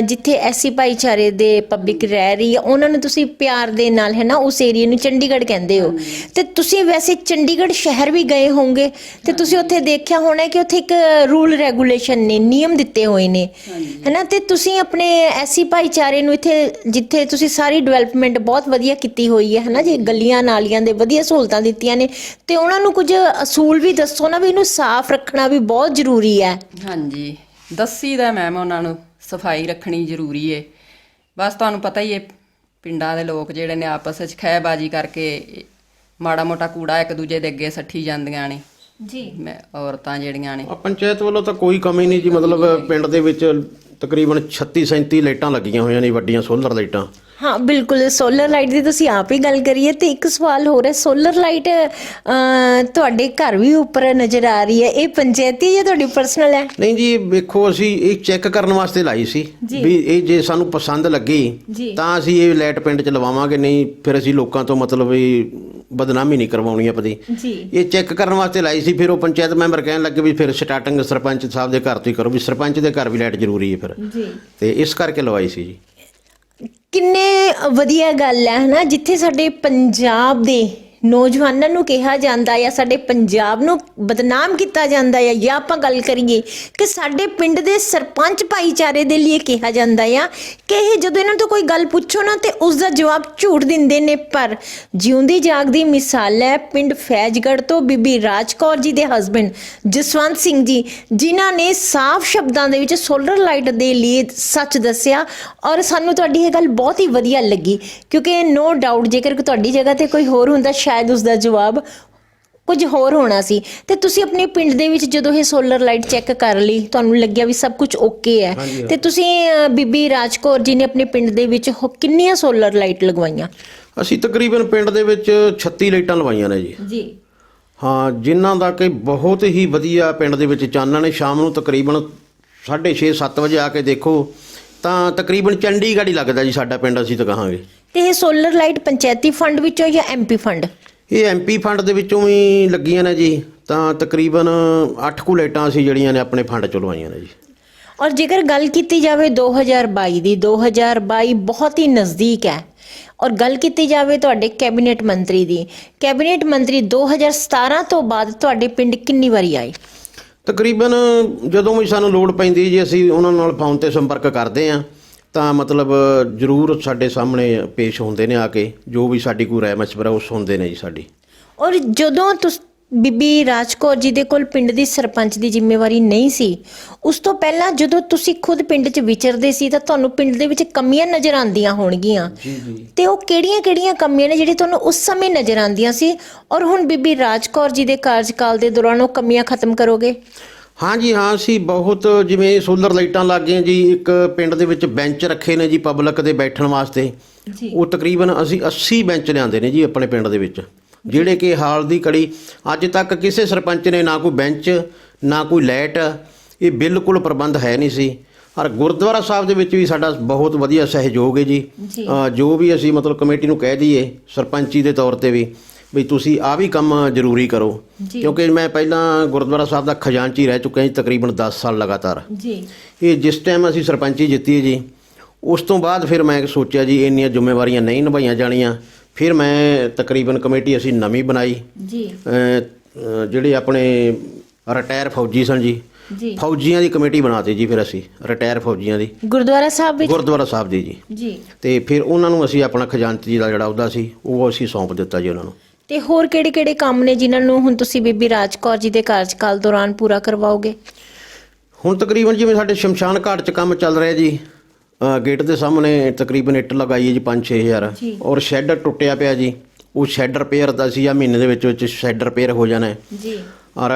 ਜਿੱਥੇ ਐਸੀ ਭਾਈਚਾਰੇ ਦੇ ਪਬਲਿਕ ਰਹਿ ਰਹੀ ਹੈ, ਉਹਨਾਂ ਨੂੰ ਤੁਸੀਂ ਪਿਆਰ ਦੇ ਨਾਲ ਹੈ ਨਾ ਉਸ ਏਰੀਆ ਨੂੰ ਚੰਡੀਗੜ੍ਹ ਕਹਿੰਦੇ ਹੋ, ਤੇ ਤੁਸੀਂ ਵੈਸੇ ਚੰਡੀਗੜ੍ਹ ਸ਼ਹਿਰ ਵੀ ਗਏ ਹੋਵੋਗੇ ਤੇ ਤੁਸੀਂ ਉੱਥੇ ਦੇਖਿਆ ਹੋਣਾ ਕਿ ਉੱਥੇ ਇੱਕ ਰੂਲ ਰੈਗੂਲੇਸ਼ਨ ਨੇ, ਨਿਯਮ ਦਿੱਤੇ ਹੋਏ ਨੇ, ਹੈ ਨਾ। ਤੇ ਤੁਸੀਂ ਆਪਣੇ ਐਸੀ ਭਾਈਚਾਰੇ ਨੂੰ ਇੱਥੇ ਜਿੱਥੇ ਤੁਸੀਂ ਸਾਰੀ ਡਿਵੈਲਪਮੈਂਟ ਬਹੁਤ ਵਧੀਆ ਕੀਤੀ ਹੋਈ ਹੈ ਨਾ ਜੀ, ਗਲੀਆਂ ਨਾਲੀਆਂ ਦੇ ਵਧੀਆ ਸਹੂਲਤਾਂ ਦਿੱਤੀਆਂ ਨੇ, ਤੇ ਉਹਨਾਂ ਨੂੰ ਕੁਝ ਅਸੂਲ ਵੀ ਦੱਸੋ ਨਾ ਵੀ ਇਹਨੂੰ ਸਾਫ਼ ਰੱਖਣਾ ਵੀ ਬਹੁਤ ਜ਼ਰੂਰੀ ਹੈ। ਹਾਂਜੀ, ਦੱਸੀ ਦਾ ਮੈਮ ਉਹਨਾਂ ਨੂੰ ਸਫਾਈ ਰੱਖਣੀ ਜ਼ਰੂਰੀ ਏ। ਬਸ ਤੁਹਾਨੂੰ ਪਤਾ ਹੀ ਏ, ਪਿੰਡਾਂ ਦੇ ਲੋਕ ਜਿਹੜੇ ਨੇ ਆਪਸ ਵਿੱਚ ਖਹਿਬਾਜ਼ੀ ਕਰਕੇ ਮਾੜਾ ਮੋਟਾ ਕੂੜਾ ਇੱਕ ਦੂਜੇ ਦੇ ਅੱਗੇ ਸੱਟੀ ਜਾਂਦੀਆਂ ਨੇ ਜੀ। ਮੈਂ ਔਰਤਾਂ ਜਿਹੜੀਆਂ ਨੇ, ਪੰਚਾਇਤ ਵੱਲੋਂ ਤਾਂ ਕੋਈ ਕਮੀ ਨਹੀਂ ਜੀ, ਮਤਲਬ ਪਿੰਡ ਦੇ ਵਿੱਚ ਤਕਰੀਬਨ 36-37 ਲਾਈਟਾਂ ਲੱਗੀਆਂ ਹੋਈਆਂ ਨੇ, ਵੱਡੀਆਂ ਸੋਲਰ ਲਾਈਟਾਂ। ਹਾਂ ਬਿਲਕੁਲ, ਸੋਲਰ ਲਾਈਟ ਦੀ ਤੁਸੀਂ ਆਪ ਹੀ ਗੱਲ ਕਰੀਏ ਤੇ ਇੱਕ ਸਵਾਲ ਹੋ ਰਿਹਾ, ਸੋਲਰ ਲਾਈਟ ਤੁਹਾਡੇ ਘਰ ਵੀ ਉੱਪਰ ਨਜ਼ਰ ਆ ਰਹੀ ਹੈ, ਇਹ ਪੰਚਾਇਤੀ ਜਾਂ ਤੁਹਾਡੀ ਪਰਸਨਲ ਹੈ? ਨਹੀਂ ਜੀ, ਵੇਖੋ ਅਸੀਂ ਇਹ ਚੈੱਕ ਕਰਨ ਵਾਸਤੇ ਲਾਈ ਸੀ ਵੀ ਇਹ ਜੇ ਸਾਨੂੰ ਪਸੰਦ ਲੱਗੀ ਤਾਂ ਅਸੀਂ ਇਹ ਲਾਈਟ ਪਿੰਡ 'ਚ ਲਵਾਵਾਂਗੇ, ਨਹੀਂ ਫਿਰ ਅਸੀਂ ਲੋਕਾਂ ਤੋਂ ਮਤਲਬ ਵੀ ਬਦਨਾਮੀ ਨਹੀਂ ਕਰਵਾਉਣੀ ਆਪਣੀ। ਇਹ ਚੈੱਕ ਕਰਨ ਵਾਸਤੇ ਲਾਈ ਸੀ। ਫਿਰ ਉਹ ਪੰਚਾਇਤ ਮੈਂਬਰ ਕਹਿਣ ਲੱਗੇ ਵੀ ਫਿਰ ਸਟਾਰਟਿੰਗ ਸਰਪੰਚ ਸਾਹਿਬ ਦੇ ਘਰ ਤੋਂ ਹੀ ਕਰੋ, ਵੀ ਸਰਪੰਚ ਦੇ ਘਰ ਵੀ ਲਾਈਟ ਜ਼ਰੂਰੀ ਹੈ ਫਿਰ, ਤੇ ਇਸ ਕਰਕੇ ਲਵਾਈ ਸੀ ਜੀ। ਕਿੰਨੇ ਵਧੀਆ ਗੱਲ ਹੈ ਨਾ, ਜਿੱਥੇ ਸਾਡੇ ਪੰਜਾਬ ਦੇ ਨੌਜਵਾਨਾਂ ਨੂੰ ਕਿਹਾ ਜਾਂਦਾ ਜਾਂ ਸਾਡੇ ਪੰਜਾਬ ਨੂੰ ਬਦਨਾਮ ਕੀਤਾ ਜਾਂਦਾ ਹੈ, ਜਾਂ ਆਪਾਂ ਗੱਲ ਕਰੀਏ ਕਿ ਸਾਡੇ ਪਿੰਡ ਦੇ ਸਰਪੰਚ ਭਾਈਚਾਰੇ ਦੇ ਲਈ ਕਿਹਾ ਜਾਂਦਾ ਆ ਕਿ ਇਹ ਜਦੋਂ ਇਹਨਾਂ ਤੋਂ ਕੋਈ ਗੱਲ ਪੁੱਛੋ ਨਾ ਤੇ ਉਸ ਦਾ ਜਵਾਬ ਝੂਠ ਦਿੰਦੇ ਨੇ। ਪਰ ਜਿਉਂਦੀ ਜਾਗਦੀ ਮਿਸਾਲ ਹੈ ਪਿੰਡ ਫੈਜ਼ਗੜ੍ਹ ਤੋਂ ਬੀਬੀ ਰਾਜਕੌਰ ਜੀ ਦੇ ਹਸਬੈਂਡ ਜਸਵੰਤ ਸਿੰਘ ਜੀ, ਜਿਨ੍ਹਾਂ ਨੇ ਸਾਫ਼ ਸ਼ਬਦਾਂ ਦੇ ਵਿੱਚ ਸੋਲਰ ਲਾਈਟ ਦੇ ਲਈ ਸੱਚ ਦੱਸਿਆ। ਔਰ ਸਾਨੂੰ ਤੁਹਾਡੀ ਇਹ ਗੱਲ ਬਹੁਤ ਹੀ ਵਧੀਆ ਲੱਗੀ, ਕਿਉਂਕਿ ਨੋ ਡਾਊਟ ਜੇਕਰ ਤੁਹਾਡੀ ਜਗ੍ਹਾ ਤੇ ਕੋਈ ਹੋਰ ਹੁੰਦਾ ਸ਼ਾਇਦ ਉਸ ਦਾ ਜਵਾਬ ਕੁਝ ਹੋਰ ਹੋਣਾ ਸੀ। ਤੇ ਤੁਸੀਂ ਆਪਣੇ ਪਿੰਡ ਦੇ ਵਿੱਚ ਜਦੋਂ ਇਹ ਸੋਲਰ ਲਾਈਟ ਚੈੱਕ ਕਰ ਲਈ, ਤੁਹਾਨੂੰ ਲੱਗਿਆ ਵੀ ਸਭ ਕੁਝ ਓਕੇ ਹੈ, ਤੇ ਤੁਸੀਂ ਬੀਬੀ ਰਾਜਕੌਰ ਜੀ ਨੇ ਆਪਣੇ ਪਿੰਡ ਦੇ ਵਿੱਚ ਕਿੰਨੀਆਂ ਸੋਲਰ ਲਾਈਟ ਲਗਵਾਈਆਂ? ਅਸੀਂ ਤਕਰੀਬਨ ਪਿੰਡ ਦੇ ਵਿੱਚ 36 ਲਾਈਟਾਂ ਲਵਾਈਆਂ ਨੇ ਜੀ। ਹਾਂ, ਜਿਨ੍ਹਾਂ ਦਾ ਕਿ ਬਹੁਤ ਹੀ ਵਧੀਆ ਪਿੰਡ ਦੇ ਵਿੱਚ ਚਾਨਣ ਹੈ। ਸ਼ਾਮ ਨੂੰ ਤਕਰੀਬਨ 6:30-7 ਵਜੇ ਆ ਕੇ ਦੇਖੋ ਤਾਂ ਤਕਰੀਬਨ ਚੰਡੀਗੜ੍ਹ ਹੀ ਲੱਗਦਾ ਜੀ ਸਾਡਾ ਪਿੰਡ, ਅਸੀਂ ਤਾਂ ਕਹਾਂਗੇ। ਤੇ ਇਹ ਸੋਲਰ ਲਾਈਟ ਪੰਚਾਇਤੀ ਫੰਡ ਵਿੱਚੋਂ ਜਾਂ ਐਮਪੀ ਫੰਡ? ਇਹ ਐਮਪੀ ਫੰਡ ਦੇ ਵਿੱਚੋਂ ਵੀ ਲੱਗੀਆਂ ਨੇ ਜੀ, ਤਾਂ ਤਕਰੀਬਨ 8 ਕੁ ਲਾਈਟਾਂ ਅਸੀਂ ਜਿਹੜੀਆਂ ਨੇ ਆਪਣੇ ਫੰਡ ਚੋਂ ਲਵਾਈਆਂ ਨੇ ਜੀ। ਔਰ ਜੇਕਰ ਗੱਲ ਕੀਤੀ ਜਾਵੇ 2022 ਦੀ, 2022 ਬਹੁਤ ਹੀ ਨਜ਼ਦੀਕ ਹੈ। ਔਰ ਗੱਲ ਕੀਤੀ ਜਾਵੇ ਤੁਹਾਡੇ ਕੈਬਨਿਟ ਮੰਤਰੀ ਦੀ, ਕੈਬਨਿਟ ਮੰਤਰੀ 2017 ਤੋਂ ਬਾਅਦ ਤੁਹਾਡੇ ਪਿੰਡ ਕਿੰਨੀ ਵਾਰੀ ਆਏ? ਤਕਰੀਬਨ ਜਦੋਂ ਵੀ ਸਾਨੂੰ ਲੋੜ ਪੈਂਦੀ ਜੀ ਅਸੀਂ ਉਹਨਾਂ ਨਾਲ ਫੋਨ ਤੇ ਸੰਪਰਕ ਕਰਦੇ ਹਾਂ, ਤਾਂ ਮਤਲਬ ਜ਼ਰੂਰ ਸਾਡੇ ਸਾਹਮਣੇ ਪੇਸ਼ ਹੁੰਦੇ ਨੇ ਆ ਕੇ, ਜੋ ਵੀ ਸਾਡੀ ਕੋਈ ਰਾਏ ਮਸ਼ਵਰਾ ਉਹ ਸੁਣਦੇ ਨੇ ਜੀ ਸਾਡੀ। ਔਰ ਜਦੋਂ ਬੀਬੀ ਰਾਜਕੌਰ ਜੀ ਦੇ ਕੋਲ ਪਿੰਡ ਦੀ ਸਰਪੰਚ ਦੀ ਜ਼ਿੰਮੇਵਾਰੀ ਨਹੀਂ ਸੀ, ਉਸ ਤੋਂ ਪਹਿਲਾਂ ਜਦੋਂ ਤੁਸੀਂ ਖੁਦ ਪਿੰਡ 'ਚ ਵਿਚਰਦੇ ਸੀ ਤਾਂ ਤੁਹਾਨੂੰ ਪਿੰਡ ਦੇ ਵਿੱਚ ਕਮੀਆਂ ਨਜ਼ਰ ਆਉਂਦੀਆਂ ਹੋਣਗੀਆਂ। ਤੇ ਉਹ ਕਿਹੜੀਆਂ-ਕਿਹੜੀਆਂ ਕਮੀਆਂ ਨੇ ਜਿਹੜੀ ਤੁਹਾਨੂੰ ਉਸ ਸਮੇਂ ਨਜ਼ਰ ਆਉਂਦੀਆਂ ਸੀ ਔਰ ਹੁਣ ਬੀਬੀ ਰਾਜਕੌਰ ਜੀ ਦੇ ਕਾਰਜਕਾਲ ਦੇ ਦੌਰਾਨ ਉਹ ਕਮੀਆਂ ਖਤਮ ਕਰੋਗੇ? ਹਾਂਜੀ ਹਾਂ, ਅਸੀਂ ਬਹੁਤ ਜਿਵੇਂ ਸੋਲਰ ਲਾਈਟਾਂ ਲੱਗ ਗਈਆਂ ਜੀ, ਇੱਕ ਪਿੰਡ ਦੇ ਵਿੱਚ ਬੈਂਚ ਰੱਖੇ ਨੇ ਜੀ ਪਬਲਿਕ ਦੇ ਬੈਠਣ ਵਾਸਤੇ। ਉਹ ਤਕਰੀਬਨ ਅਸੀਂ 80 ਬੈਂਚ ਲਿਆਂਦੇ ਨੇ ਜੀ ਆਪਣੇ ਪਿੰਡ ਦੇ ਵਿੱਚ, ਜਿਹੜੇ ਕਿ ਹਾਲ ਦੀ ਘੜੀ ਅੱਜ ਤੱਕ ਕਿਸੇ ਸਰਪੰਚ ਨੇ ਨਾ ਕੋਈ ਬੈਂਚ ਨਾ ਕੋਈ ਲਾਈਟ, ਇਹ ਬਿਲਕੁਲ ਪ੍ਰਬੰਧ ਹੈ ਨਹੀਂ ਸੀ। ਔਰ ਗੁਰਦੁਆਰਾ ਸਾਹਿਬ ਦੇ ਵਿੱਚ ਵੀ ਸਾਡਾ ਬਹੁਤ ਵਧੀਆ ਸਹਿਯੋਗ ਹੈ ਜੀ। ਜੋ ਵੀ ਅਸੀਂ ਮਤਲਬ ਕਮੇਟੀ ਨੂੰ ਕਹਿ ਦਈਏ ਸਰਪੰਚੀ ਦੇ ਤੌਰ ਤੇ ਵੀ ਤੁਸੀਂ ਆਹ ਵੀ ਕੰਮ ਜ਼ਰੂਰੀ ਕਰੋ, ਕਿਉਂਕਿ ਮੈਂ ਪਹਿਲਾਂ ਗੁਰਦੁਆਰਾ ਸਾਹਿਬ ਦਾ ਖਜ਼ਾਨਚੀ ਰਹਿ ਚੁੱਕਿਆ ਜੀ ਤਕਰੀਬਨ 10 ਸਾਲ ਲਗਾਤਾਰ। ਇਹ ਜਿਸ ਟਾਈਮ ਅਸੀਂ ਸਰਪੰਚੀ ਜਿੱਤੀ ਹੈ ਜੀ, ਉਸ ਤੋਂ ਬਾਅਦ ਫਿਰ ਮੈਂ ਸੋਚਿਆ ਜੀ ਇੰਨੀਆਂ ਜ਼ਿੰਮੇਵਾਰੀਆਂ ਨਹੀਂ ਨਿਭਾਈਆਂ ਜਾਣੀਆਂ। ਫਿਰ ਮੈਂ ਤਕਰੀਬਨ ਕਮੇਟੀ ਅਸੀਂ ਨਵੀਂ ਬਣਾਈ ਜੀ। ਜਿਹੜੇ ਆਪਣੇ ਰਿਟਾਇਰ ਫੌਜੀ ਸਨ ਜੀ, ਫੌਜੀਆਂ ਦੀ ਕਮੇਟੀ ਬਣਾਤੀ ਜੀ। ਫਿਰ ਅਸੀਂ ਰਿਟਾਇਰ ਫੌਜੀਆਂ ਦੀ ਗੁਰਦੁਆਰਾ ਸਾਹਿਬ ਦੀ ਜੀ। ਤੇ ਫਿਰ ਉਹਨਾਂ ਨੂੰ ਅਸੀਂ ਆਪਣਾ ਖਜ਼ਾਨਚੀ ਦਾ ਜਿਹੜਾ ਅਹੁਦਾ ਸੀ ਉਹ ਅਸੀਂ ਸੌਂਪ ਦਿੱਤਾ ਜੀ ਉਹਨਾਂ ਨੂੰ। ਤੇ ਹੋਰ ਕਿਹੜੇ-ਕਿਹੜੇ ਕੰਮ ਨੇ ਜਿਨ੍ਹਾਂ ਨੂੰ ਹੁਣ ਤੁਸੀਂ ਬੀਬੀ ਰਾਜਕੌਰ ਜੀ ਦੇ ਕਾਰਜਕਾਲ ਦੌਰਾਨ ਪੂਰਾ ਕਰਵਾਓਗੇ? ਹੁਣ ਤਕਰੀਬਨ ਜਿਵੇਂ ਸਾਡੇ ਸ਼ਮਸ਼ਾਨ ਘਾਟ 'ਚ ਕੰਮ ਚੱਲ ਰਿਹਾ ਜੀ, ਗੇਟ ਦੇ ਸਾਹਮਣੇ ਤਕਰੀਬਨ ਇੱਟ ਲਗਾਈ ਹੈ ਜੀ 5-6 ਹਜ਼ਾਰ। ਔਰ ਸ਼ੈੱਡ ਟੁੱਟਿਆ ਪਿਆ ਜੀ, ਉਹ ਸ਼ੈੱਡ ਰਿਪੇਅਰ ਦਾ ਸੀ, ਆ ਮਹੀਨੇ ਦੇ ਵਿੱਚ ਸ਼ੈੱਡ ਰਿਪੇਅਰ ਹੋ ਜਾਣਾ ਜੀ। ਔਰ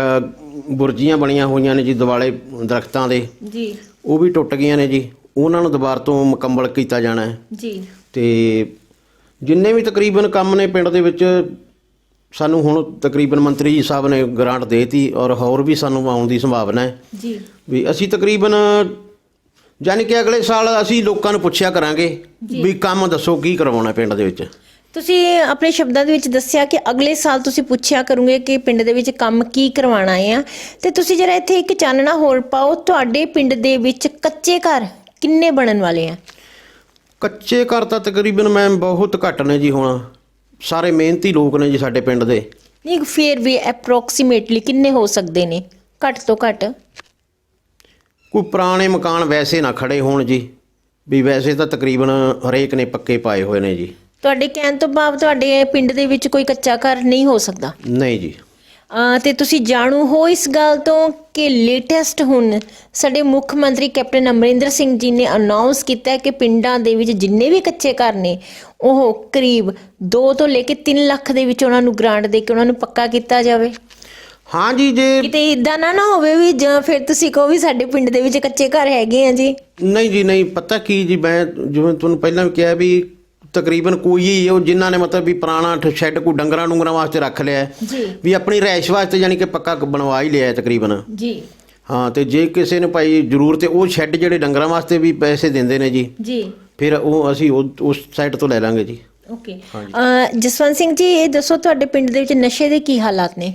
ਬੁਰਜੀਆਂ ਬਣੀਆਂ ਹੋਈਆਂ ਨੇ ਜੀ ਦਿਵਾਲੇ ਦਰਖਤਾਂ ਦੇ ਜੀ, ਉਹ ਵੀ ਟੁੱਟ ਗਈਆਂ ਨੇ ਜੀ, ਉਹਨਾਂ ਨੂੰ ਦੁਬਾਰਾ ਤੋਂ ਮੁਕੰਮਲ ਕੀਤਾ ਜਾਣਾ ਹੈ ਜੀ। ਤੇ ਜਿੰਨੇ ਵੀ ਤਕਰੀਬਨ ਕੰਮ ਨੇ ਪਿੰਡ ਦੇ ਵਿੱਚ, ਸਾਨੂੰ ਹੁਣ ਤਕਰੀਬਨ ਮੰਤਰੀ ਜੀ ਸਾਹਿਬ ਨੇ ਗ੍ਰਾਂਟ ਦੇਤੀ ਔਰ ਹੋਰ ਵੀ ਸਾਨੂੰ ਆਉਣ ਦੀ ਸੰਭਾਵਨਾ ਹੈ ਜੀ। ਵੀ ਅਸੀਂ ਤਕਰੀਬਨ ਯਾਨੀ ਕਿ ਅਗਲੇ ਸਾਲ ਅਸੀਂ ਲੋਕਾਂ ਨੂੰ ਪੁੱਛਿਆ ਕਰਾਂਗੇ ਵੀ ਕੰਮ ਦੱਸੋ ਕੀ ਕਰਵਾਉਣਾ ਪਿੰਡ ਦੇ ਵਿੱਚ। ਤੁਸੀਂ ਆਪਣੇ ਸ਼ਬਦਾਂ ਦੇ ਵਿੱਚ ਦੱਸਿਆ ਕਿ ਅਗਲੇ ਸਾਲ ਤੁਸੀਂ ਪੁੱਛਿਆ ਕਰੋਗੇ ਕਿ ਪਿੰਡ ਦੇ ਵਿੱਚ ਕੰਮ ਕੀ ਕਰਵਾਉਣਾ ਹੈ। ਤੇ ਤੁਸੀਂ ਜਰਾ ਇੱਥੇ ਇੱਕ ਚਾਨਣਾ ਹੋਰ ਪਾਓ, ਤੁਹਾਡੇ ਪਿੰਡ ਦੇ ਵਿੱਚ ਕੱਚੇ ਘਰ ਕਿੰਨੇ ਬਣਨ ਵਾਲੇ ਆ? ਕੱਚੇ ਘਰ ਤਾਂ ਤਕਰੀਬਨ ਮੈਮ ਬਹੁਤ ਘੱਟ ਨੇ ਜੀ। ਹੁਣ ਸਾਰੇ ਮਿਹਨਤੀ ਲੋਕ ਨੇ ਜੀ ਸਾਡੇ ਪਿੰਡ ਦੇ। ਨਹੀਂ, ਫਿਰ ਵੀ ਅਪਰੋਕਸੀਮੇਟਲੀ ਕਿੰਨੇ ਹੋ ਸਕਦੇ ਨੇ ਘੱਟ ਤੋਂ ਘੱਟ? ਕੋਈ ਪੁਰਾਣੇ ਮਕਾਨ ਵੈਸੇ ਨਾ ਖੜੇ ਹੋਣ ਜੀ, ਵੀ ਵੈਸੇ ਤਾਂ ਤਕਰੀਬਨ ਹਰੇਕ ਨੇ ਪੱਕੇ ਪਾਏ ਹੋਏ ਨੇ ਜੀ। ਤੁਹਾਡੇ ਕਹਿਣ ਤੋਂ ਭਾਵ ਤੁਹਾਡੇ ਪਿੰਡ ਦੇ ਵਿੱਚ ਕੋਈ ਕੱਚਾ ਘਰ ਨਹੀਂ ਹੋ ਸਕਦਾ? ਨਹੀਂ ਜੀ। ਤੇ ਤੁਸੀਂ ਜਾਣੂ ਹੋ ਇਸ ਗੱਲ ਤੋਂ ਕਿ ਲੇਟੈਸਟ ਹੁਣ ਸਾਡੇ ਮੁੱਖ ਮੰਤਰੀ ਕੈਪਟਨ ਅਮਰਿੰਦਰ ਸਿੰਘ ਜੀ ਨੇ ਅਨਾਉਂਸ ਕੀਤਾ ਹੈ ਕਿ ਪਿੰਡਾਂ ਦੇ ਵਿੱਚ ਜਿੰਨੇ ਵੀ ਕੱਚੇ ਘਰ ਨੇ ਉਹ ਕਰੀਬ 2 ਤੋਂ ਲੈ ਕੇ 3 ਲੱਖ ਦੇ ਵਿੱਚ ਉਹਨਾਂ ਨੂੰ ਗ੍ਰਾਂਟ ਦੇ ਕੇ ਉਹਨਾਂ ਨੂੰ ਪੱਕਾ ਕੀਤਾ ਜਾਵੇ। ਹਾਂ ਜੀ, ਜੇ ਕਿਤੇ ਇਦਾਂ ਨਾ ਹੋਵੇ ਵੀ ਜਾਂ ਫਿਰ ਤੁਸੀਂ ਕਹੋ ਵੀ ਸਾਡੇ ਪਿੰਡ ਦੇ ਵਿੱਚ ਕੱਚੇ ਘਰ ਹੈਗੇ ਆ ਜੀ। ਨਹੀਂ ਜੀ, ਨਹੀਂ। ਪਤਾ ਕੀ ਜੀ, ਮੈਂ ਜਿਵੇਂ ਤੁਹਾਨੂੰ ਪਹਿਲਾਂ ਵੀ ਕਿਹਾ ਵੀ ਤਕਰੀਬਨ ਕੋਈ ਹੀ ਉਹ ਜਿਨ੍ਹਾਂ ਨੇ ਮਤਲਬ ਵੀ ਪੁਰਾਣਾ ਸ਼ੈੱਡ ਕੋਈ ਡੰਗਰਾਂ ਵਾਸਤੇ ਰੱਖ ਲਿਆ ਜੀ, ਵੀ ਆਪਣੀ ਰਿਹਾਇਸ਼ ਵਾਸਤੇ ਯਾਨੀ ਕਿ ਪੱਕਾ ਬਣਵਾ ਹੀ ਲਿਆ ਤਕਰੀਬਨ ਜੀ। ਹਾਂ, ਤੇ ਜੇ ਕਿਸੇ ਨੂੰ ਭਾਈ ਜ਼ਰੂਰਤ ਹੈ ਉਹ ਸ਼ੈੱਡ ਜਿਹੜੇ ਡੰਗਰਾਂ ਵਾਸਤੇ ਵੀ ਪੈਸੇ ਦਿੰਦੇ ਨੇ ਜੀ, ਫਿਰ ਉਹ ਅਸੀਂ ਉਸ ਸਾਈਡ ਤੋਂ ਲੈ ਲਾਂਗੇ ਜੀ। ਓਕੇ। ਜਸਵੰਤ ਸਿੰਘ ਜੀ, ਇਹ ਦੱਸੋ ਤੁਹਾਡੇ ਪਿੰਡ ਦੇ ਵਿੱਚ ਨਸ਼ੇ ਦੇ ਕੀ ਹਾਲਾਤ ਨੇ?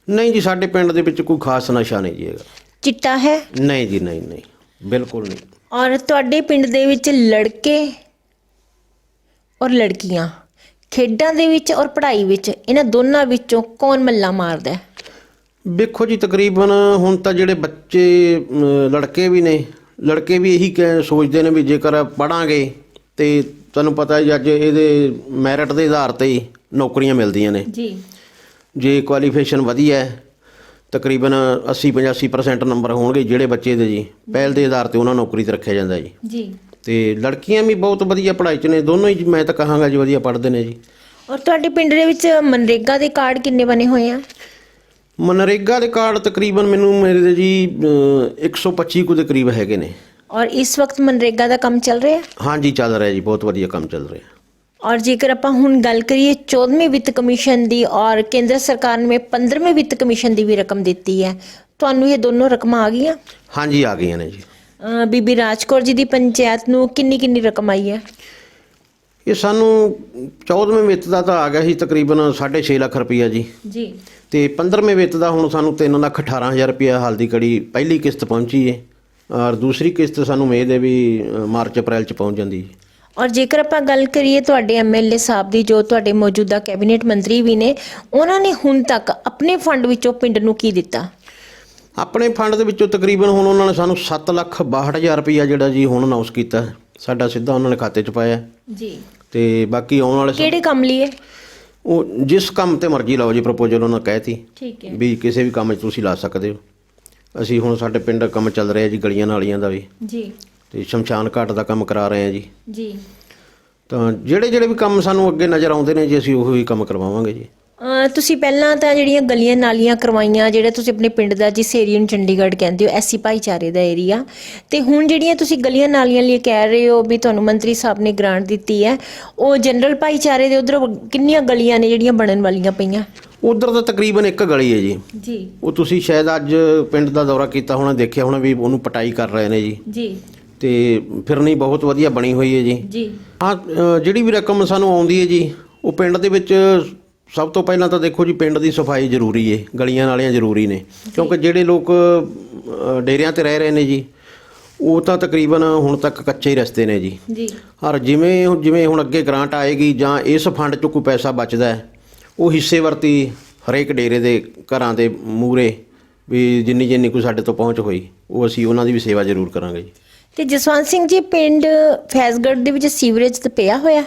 ਨਹੀਂ ਜੀ, ਸਾਡੇ ਪਿੰਡ ਦੇ ਵਿੱਚ ਕੋਈ ਖਾਸ ਨਸ਼ਾ ਨਹੀਂ ਜੀ ਹੈਗਾ। ਚਿੱਟਾ ਹੈ? ਨਹੀਂ ਜੀ, ਨਹੀਂ, ਬਿਲਕੁਲ ਨਹੀਂ। ਔਰ ਤੁਹਾਡੇ ਪਿੰਡ ਦੇ ਵਿੱਚ ਲੜਕੇ ਔਰ ਲੜਕੀਆਂ ਖੇਡਾਂ ਦੇ ਵਿੱਚ ਔਰ ਪੜ੍ਹਾਈ ਵਿੱਚ, ਇਹਨਾਂ ਦੋਨਾਂ ਵਿੱਚੋਂ ਕੌਣ ਮੱਲਾ ਮਾਰਦਾ ਹੈ? ਵੇਖੋ ਜੀ, ਤਕਰੀਬਨ ਹੁਣ ਤਾਂ ਜਿਹੜੇ ਬੱਚੇ ਲੜਕੇ ਵੀ ਨੇ, ਲੜਕੇ ਵੀ ਇਹੀ ਸੋਚਦੇ ਨੇ ਵੀ ਜੇਕਰ ਪੜ੍ਹਾਂਗੇ ਤੇ ਤੁਹਾਨੂੰ ਪਤਾ ਜੀ ਅੱਜ ਇਹਦੇ ਮੈਰਿਟ ਦੇ ਆਧਾਰ ਤੇ ਹੀ ਨੌਕਰੀਆਂ ਮਿਲਦੀਆਂ ਨੇ ਜੀ। ਜੇ ਕੁਆਲੀਫਿਕੇਸ਼ਨ ਵਧੀਆ ਹੈ, ਤਕਰੀਬਨ 80-85% ਨੰਬਰ ਹੋਣਗੇ ਜਿਹੜੇ ਬੱਚੇ ਦੇ ਜੀ, ਪਹਿਲ ਦੇ ਆਧਾਰ ਤੇ ਉਹਨਾਂ ਨੌਕਰੀ ਤੇ ਰੱਖਿਆ ਜਾਂਦਾ ਜੀ। ਤੇ ਲੜਕੀਆਂ ਵੀ ਬਹੁਤ ਵਧੀਆ ਪੜ੍ਹਾਈ 'ਚ ਨੇ, ਦੋਨੋਂ ਹੀ ਮੈਂ ਤਾਂ ਕਹਾਂਗਾ ਜੀ ਵਧੀਆ ਪੜ੍ਹਦੇ ਨੇ ਜੀ। ਔਰ ਤੁਹਾਡੇ ਪਿੰਡ ਦੇ ਵਿੱਚ ਮਨਰੇਗਾ ਦੇ ਕਾਰਡ ਕਿੰਨੇ ਬਣੇ ਹੋਏ ਆ? ਮਨਰੇਗਾ ਦੇ ਕਾਰਡ ਤਕਰੀਬਨ ਮੇਰੇ ਜੀ 125 ਕੁ ਦੇ ਕਰੀਬ ਹੈਗੇ ਨੇ। ਔਰ ਇਸ ਵਕਤ ਮਨਰੇਗਾ ਦਾ ਕੰਮ ਚੱਲ ਰਿਹਾ? ਹਾਂਜੀ, ਚੱਲ ਰਿਹਾ ਜੀ, ਬਹੁਤ ਵਧੀਆ ਕੰਮ ਚੱਲ ਰਿਹਾ। ਔਰ ਜੇਕਰ ਆਪਾਂ ਹੁਣ ਗੱਲ ਕਰੀਏ 14ਵੇਂ ਵਿੱਤ ਕਮਿਸ਼ਨ ਦੀ ਔਰ ਕੇਂਦਰ ਸਰਕਾਰ ਨੇ 15ਵੇਂ ਵਿੱਤ ਕਮਿਸ਼ਨ ਦੀ ਵੀ ਰਕਮ ਦਿੱਤੀ ਹੈ, ਤੁਹਾਨੂੰ ਇਹ ਦੋਨੋਂ ਰਕਮਾਂ ਆ ਗਈਆਂ? ਹਾਂਜੀ, ਆ ਗਈਆਂ ਨੇ ਜੀ। ਬੀਬੀ ਰਾਜਕੌਰ ਜੀ ਦੀ ਪੰਚਾਇਤ ਨੂੰ ਕਿੰਨੀ ਰਕਮ ਆਈ ਹੈ? ਇਹ ਸਾਨੂੰ 14ਵੇਂ ਵਿੱਤ ਦਾ ਤਾਂ ਆ ਗਿਆ ਸੀ ਤਕਰੀਬਨ 6.5 ਲੱਖ ਰੁਪਈਆ ਜੀ। ਤੇ 15ਵੇਂ ਵਿੱਤ ਦਾ ਹੁਣ ਸਾਨੂੰ 3,18,000 ਰੁਪਈਆ ਹਾਲ ਦੀ ਘੜੀ ਪਹਿਲੀ ਕਿਸ਼ਤ ਪਹੁੰਚੀ ਹੈ ਔਰ ਦੂਸਰੀ ਕਿਸ਼ਤ ਸਾਨੂੰ ਉਮੀਦ ਹੈ ਵੀ ਮਾਰਚ-ਅਪ੍ਰੈਲ 'ਚ ਪਹੁੰਚ ਜਾਂਦੀ ਹੈ। ਔਰ ਜੇਕਰ ਆਪਾਂ ਗੱਲ ਕਰੀਏ ਤੁਹਾਡੇ ਐਮਐਲਏ ਸਾਹਿਬ ਦੀ, ਜੋ ਤੁਹਾਡੇ ਮੌਜੂਦਾ ਕੈਬਨਿਟ ਮੰਤਰੀ ਵੀ ਨੇ, ਉਹਨਾਂ ਨੇ ਹੁਣ ਤੱਕ ਆਪਣੇ ਫੰਡ ਵਿੱਚੋਂ ਪਿੰਡ ਨੂੰ ਕੀ ਦਿੱਤਾ? ਆਪਣੇ ਫੰਡ ਦੇ ਵਿੱਚੋਂ ਤਕਰੀਬਨ ਹੁਣ ਉਹਨਾਂ ਨੇ ਸਾਨੂੰ 7,62,000 ਰੁਪਈਆ ਜਿਹੜਾ ਜੀ ਹੁਣ ਅਨਾਉਂਸ ਕੀਤਾ, ਸਾਡਾ ਸਿੱਧਾ ਉਹਨਾਂ ਨੇ ਖਾਤੇ 'ਚ ਪਾਇਆ ਜੀ। ਤੇ ਬਾਕੀ ਆਉਣ ਵਾਲੇ ਕਿਹੜੇ ਕੰਮ ਲਈ? ਉਹ ਜਿਸ ਕੰਮ ਤੇ ਮਰਜ਼ੀ ਲਾਓ ਜੀ ਪ੍ਰਪੋਜ਼ਲ ਉਹਨਾਂ ਕਹਿਤੀ ਠੀਕ ਹੈ ਵੀ ਕਿਸੇ ਵੀ ਕੰਮ 'ਚ ਤੁਸੀਂ ਲਾ ਸਕਦੇ ਹੋ। ਅਸੀਂ ਹੁਣ ਸਾਡੇ ਪਿੰਡ ਕੰਮ ਚੱਲ ਰਿਹਾ ਜੀ ਗਲੀਆਂ ਨਾਲੀਆਂ ਦਾ ਵੀ, ਜੀ ਤੇ ਸ਼ਮਸ਼ਾਨ ਘਾਟ ਦਾ ਕੰਮ ਕਰਾ ਰਹੇ ਹਾਂ ਜੀ। ਜੀ ਤਾਂ ਜਿਹੜੇ ਵੀ ਕੰਮ ਸਾਨੂੰ ਅੱਗੇ ਨਜ਼ਰ ਆਉਂਦੇ ਨੇ ਜੀ ਅਸੀਂ ਉਹੀ ਕੰਮ ਕਰਵਾਵਾਂਗੇ ਜੀ। ਤੁਸੀਂ ਪਹਿਲਾਂ ਤਾਂ ਜਿਹੜੀਆਂ ਗਲੀਆਂ ਨਾਲੀਆਂ ਕਰਵਾਈਆਂ, ਜਿਹੜੇ ਤੁਸੀਂ ਆਪਣੇ ਪਿੰਡ ਦਾ ਜਿਸ ਏਰੀਆ ਨੂੰ ਚੰਡੀਗੜ੍ਹ ਕਹਿੰਦੇ ਹੋ ਐਸੀ ਭਾਈਚਾਰੇ ਦਾ ਏਰੀਆ, ਤੇ ਹੁਣ ਜਿਹੜੀਆਂ ਤੁਸੀਂ ਗਲੀਆਂ ਨਾਲੀਆਂ ਲਈ ਕਹਿ ਰਹੇ ਹੋ ਵੀ ਤੁਹਾਨੂੰ ਮੰਤਰੀ ਸਾਹਿਬ ਨੇ ਗ੍ਰਾਂਟ ਦਿੱਤੀ ਹੈ, ਉਹ ਜਨਰਲ ਭਾਈਚਾਰੇ ਦੇ ਉਧਰ ਕਿੰਨੀਆਂ ਗਲੀਆਂ ਨੇ ਜਿਹੜੀਆਂ ਬਣਨ ਵਾਲੀਆਂ ਪਈਆਂ? ਉਧਰ ਤਾਂ ਤਕਰੀਬਨ ਇੱਕ ਗਲੀ ਹੈ ਜੀ। ਜੀ ਉਹ ਤੁਸੀਂ ਸ਼ਾਇਦ ਅੱਜ ਪਿੰਡ ਦਾ ਦੌਰਾ ਕੀਤਾ ਹੋਣਾ, ਦੇਖਿਆ ਹੋਣਾ ਵੀ ਉਹਨੂੰ ਪਟਾਈ ਕਰ ਰਹੇ ਨੇ ਜੀ। ਜੀ ਤੇ ਫਿਰਨੀ ਬਹੁਤ ਵਧੀਆ ਬਣੀ ਹੋਈ ਹੈ ਜੀ। ਜੀ ਹਾਂ, ਜਿਹੜੀ ਵੀ ਰਕਮ ਸਾਨੂੰ ਆਉਂਦੀ ਹੈ ਜੀ ਉਹ ਪਿੰਡ ਦੇ ਵਿੱਚ ਸਭ ਤੋਂ ਪਹਿਲਾਂ ਤਾਂ ਦੇਖੋ ਜੀ ਪਿੰਡ ਦੀ ਸਫਾਈ ਜ਼ਰੂਰੀ ਹੈ, ਗਲੀਆਂ ਨਾਲੀਆਂ ਜ਼ਰੂਰੀ ਨੇ, ਕਿਉਂਕਿ ਜਿਹੜੇ ਲੋਕ ਡੇਰਿਆਂ ਤੇ ਰਹਿ ਰਹੇ ਨੇ ਜੀ ਉਹ ਤਾਂ ਤਕਰੀਬਨ ਹੁਣ ਤੱਕ ਕੱਚੇ ਹੀ ਰਸਤੇ ਨੇ ਜੀ। ਜੀ ਔਰ ਜਿਵੇਂ ਹੁਣ ਅੱਗੇ ਗ੍ਰਾਂਟ ਆਏਗੀ ਜਾਂ ਇਸ ਫੰਡ 'ਚੋਂ ਕੋਈ ਪੈਸਾ ਬਚਦਾ ਹੈ ਉਹ ਹਿੱਸੇ ਵਰਤੀ ਹਰੇਕ ਡੇਰੇ ਦੇ ਘਰਾਂ ਦੇ ਮੂਹਰੇ ਵੀ ਜਿੰਨੀ ਕੋਈ ਸਾਡੇ ਤੋਂ ਪਹੁੰਚ ਹੋਈ ਉਹ ਅਸੀਂ ਉਹਨਾਂ ਦੀ ਵੀ ਸੇਵਾ ਜ਼ਰੂਰ ਕਰਾਂਗੇ ਜੀ। ਤੇ ਜਸਵੰਤ ਸਿੰਘ ਜੀ, ਪਿੰਡ ਫੈਜ਼ਗੜ੍ਹ ਦੇ ਵਿੱਚ ਸੀਵਰੇਜ ਤਾਂ ਪਿਆ ਹੋਇਆ?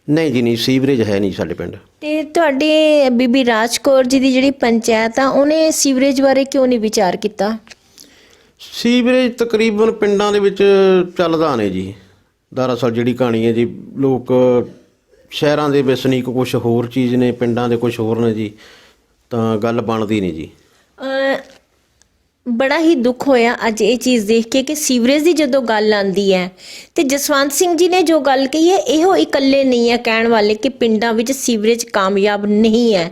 ਨਹੀਂ ਜੀ, ਨਹੀਂ, ਸੀਵਰੇਜ ਹੈ ਨਹੀਂ ਸਾਡੇ ਪਿੰਡ। ਤੇ ਤੁਹਾਡੇ ਬੀਬੀ ਰਾਜ ਕੌਰ ਜੀ ਦੀ ਜਿਹੜੀ ਪੰਚਾਇਤ ਆ ਉਹਨੇ ਸੀਵਰੇਜ ਬਾਰੇ ਕਿਉਂ ਨਹੀਂ ਵਿਚਾਰ ਕੀਤਾ? ਸੀਵਰੇਜ ਤਕਰੀਬਨ ਪਿੰਡਾਂ ਦੇ ਵਿੱਚ ਚੱਲਦਾ ਨੇ ਜੀ। ਦਰਅਸਲ ਜਿਹੜੀ ਕਹਾਣੀ ਹੈ ਜੀ, ਲੋਕ ਸ਼ਹਿਰਾਂ ਦੇ ਵਸਨੀਕ ਕੁਝ ਹੋਰ ਚੀਜ਼ ਨੇ, ਪਿੰਡਾਂ ਦੇ ਕੁਝ ਹੋਰ ਨੇ ਜੀ, ਤਾਂ ਗੱਲ ਬਣਦੀ ਨਹੀਂ ਜੀ। ਬੜਾ ਹੀ ਦੁੱਖ ਹੋਇਆ ਅੱਜ ਇਹ ਚੀਜ਼ ਦੇਖ ਕੇ ਕਿ ਸੀਵਰੇਜ ਦੀ ਜਦੋਂ ਗੱਲ ਆਂਦੀ ਹੈ ਤੇ ਜਸਵੰਤ ਸਿੰਘ ਜੀ ਨੇ ਜੋ ਗੱਲ ਕਹੀ ਹੈ ਇਹੋ ਇਕੱਲੇ ਨਹੀਂ ਹੈ ਕਹਿਣ ਵਾਲੇ ਕਿ ਪਿੰਡਾਂ ਵਿੱਚ ਸੀਵਰੇਜ ਕਾਮਯਾਬ ਨਹੀਂ ਹੈ।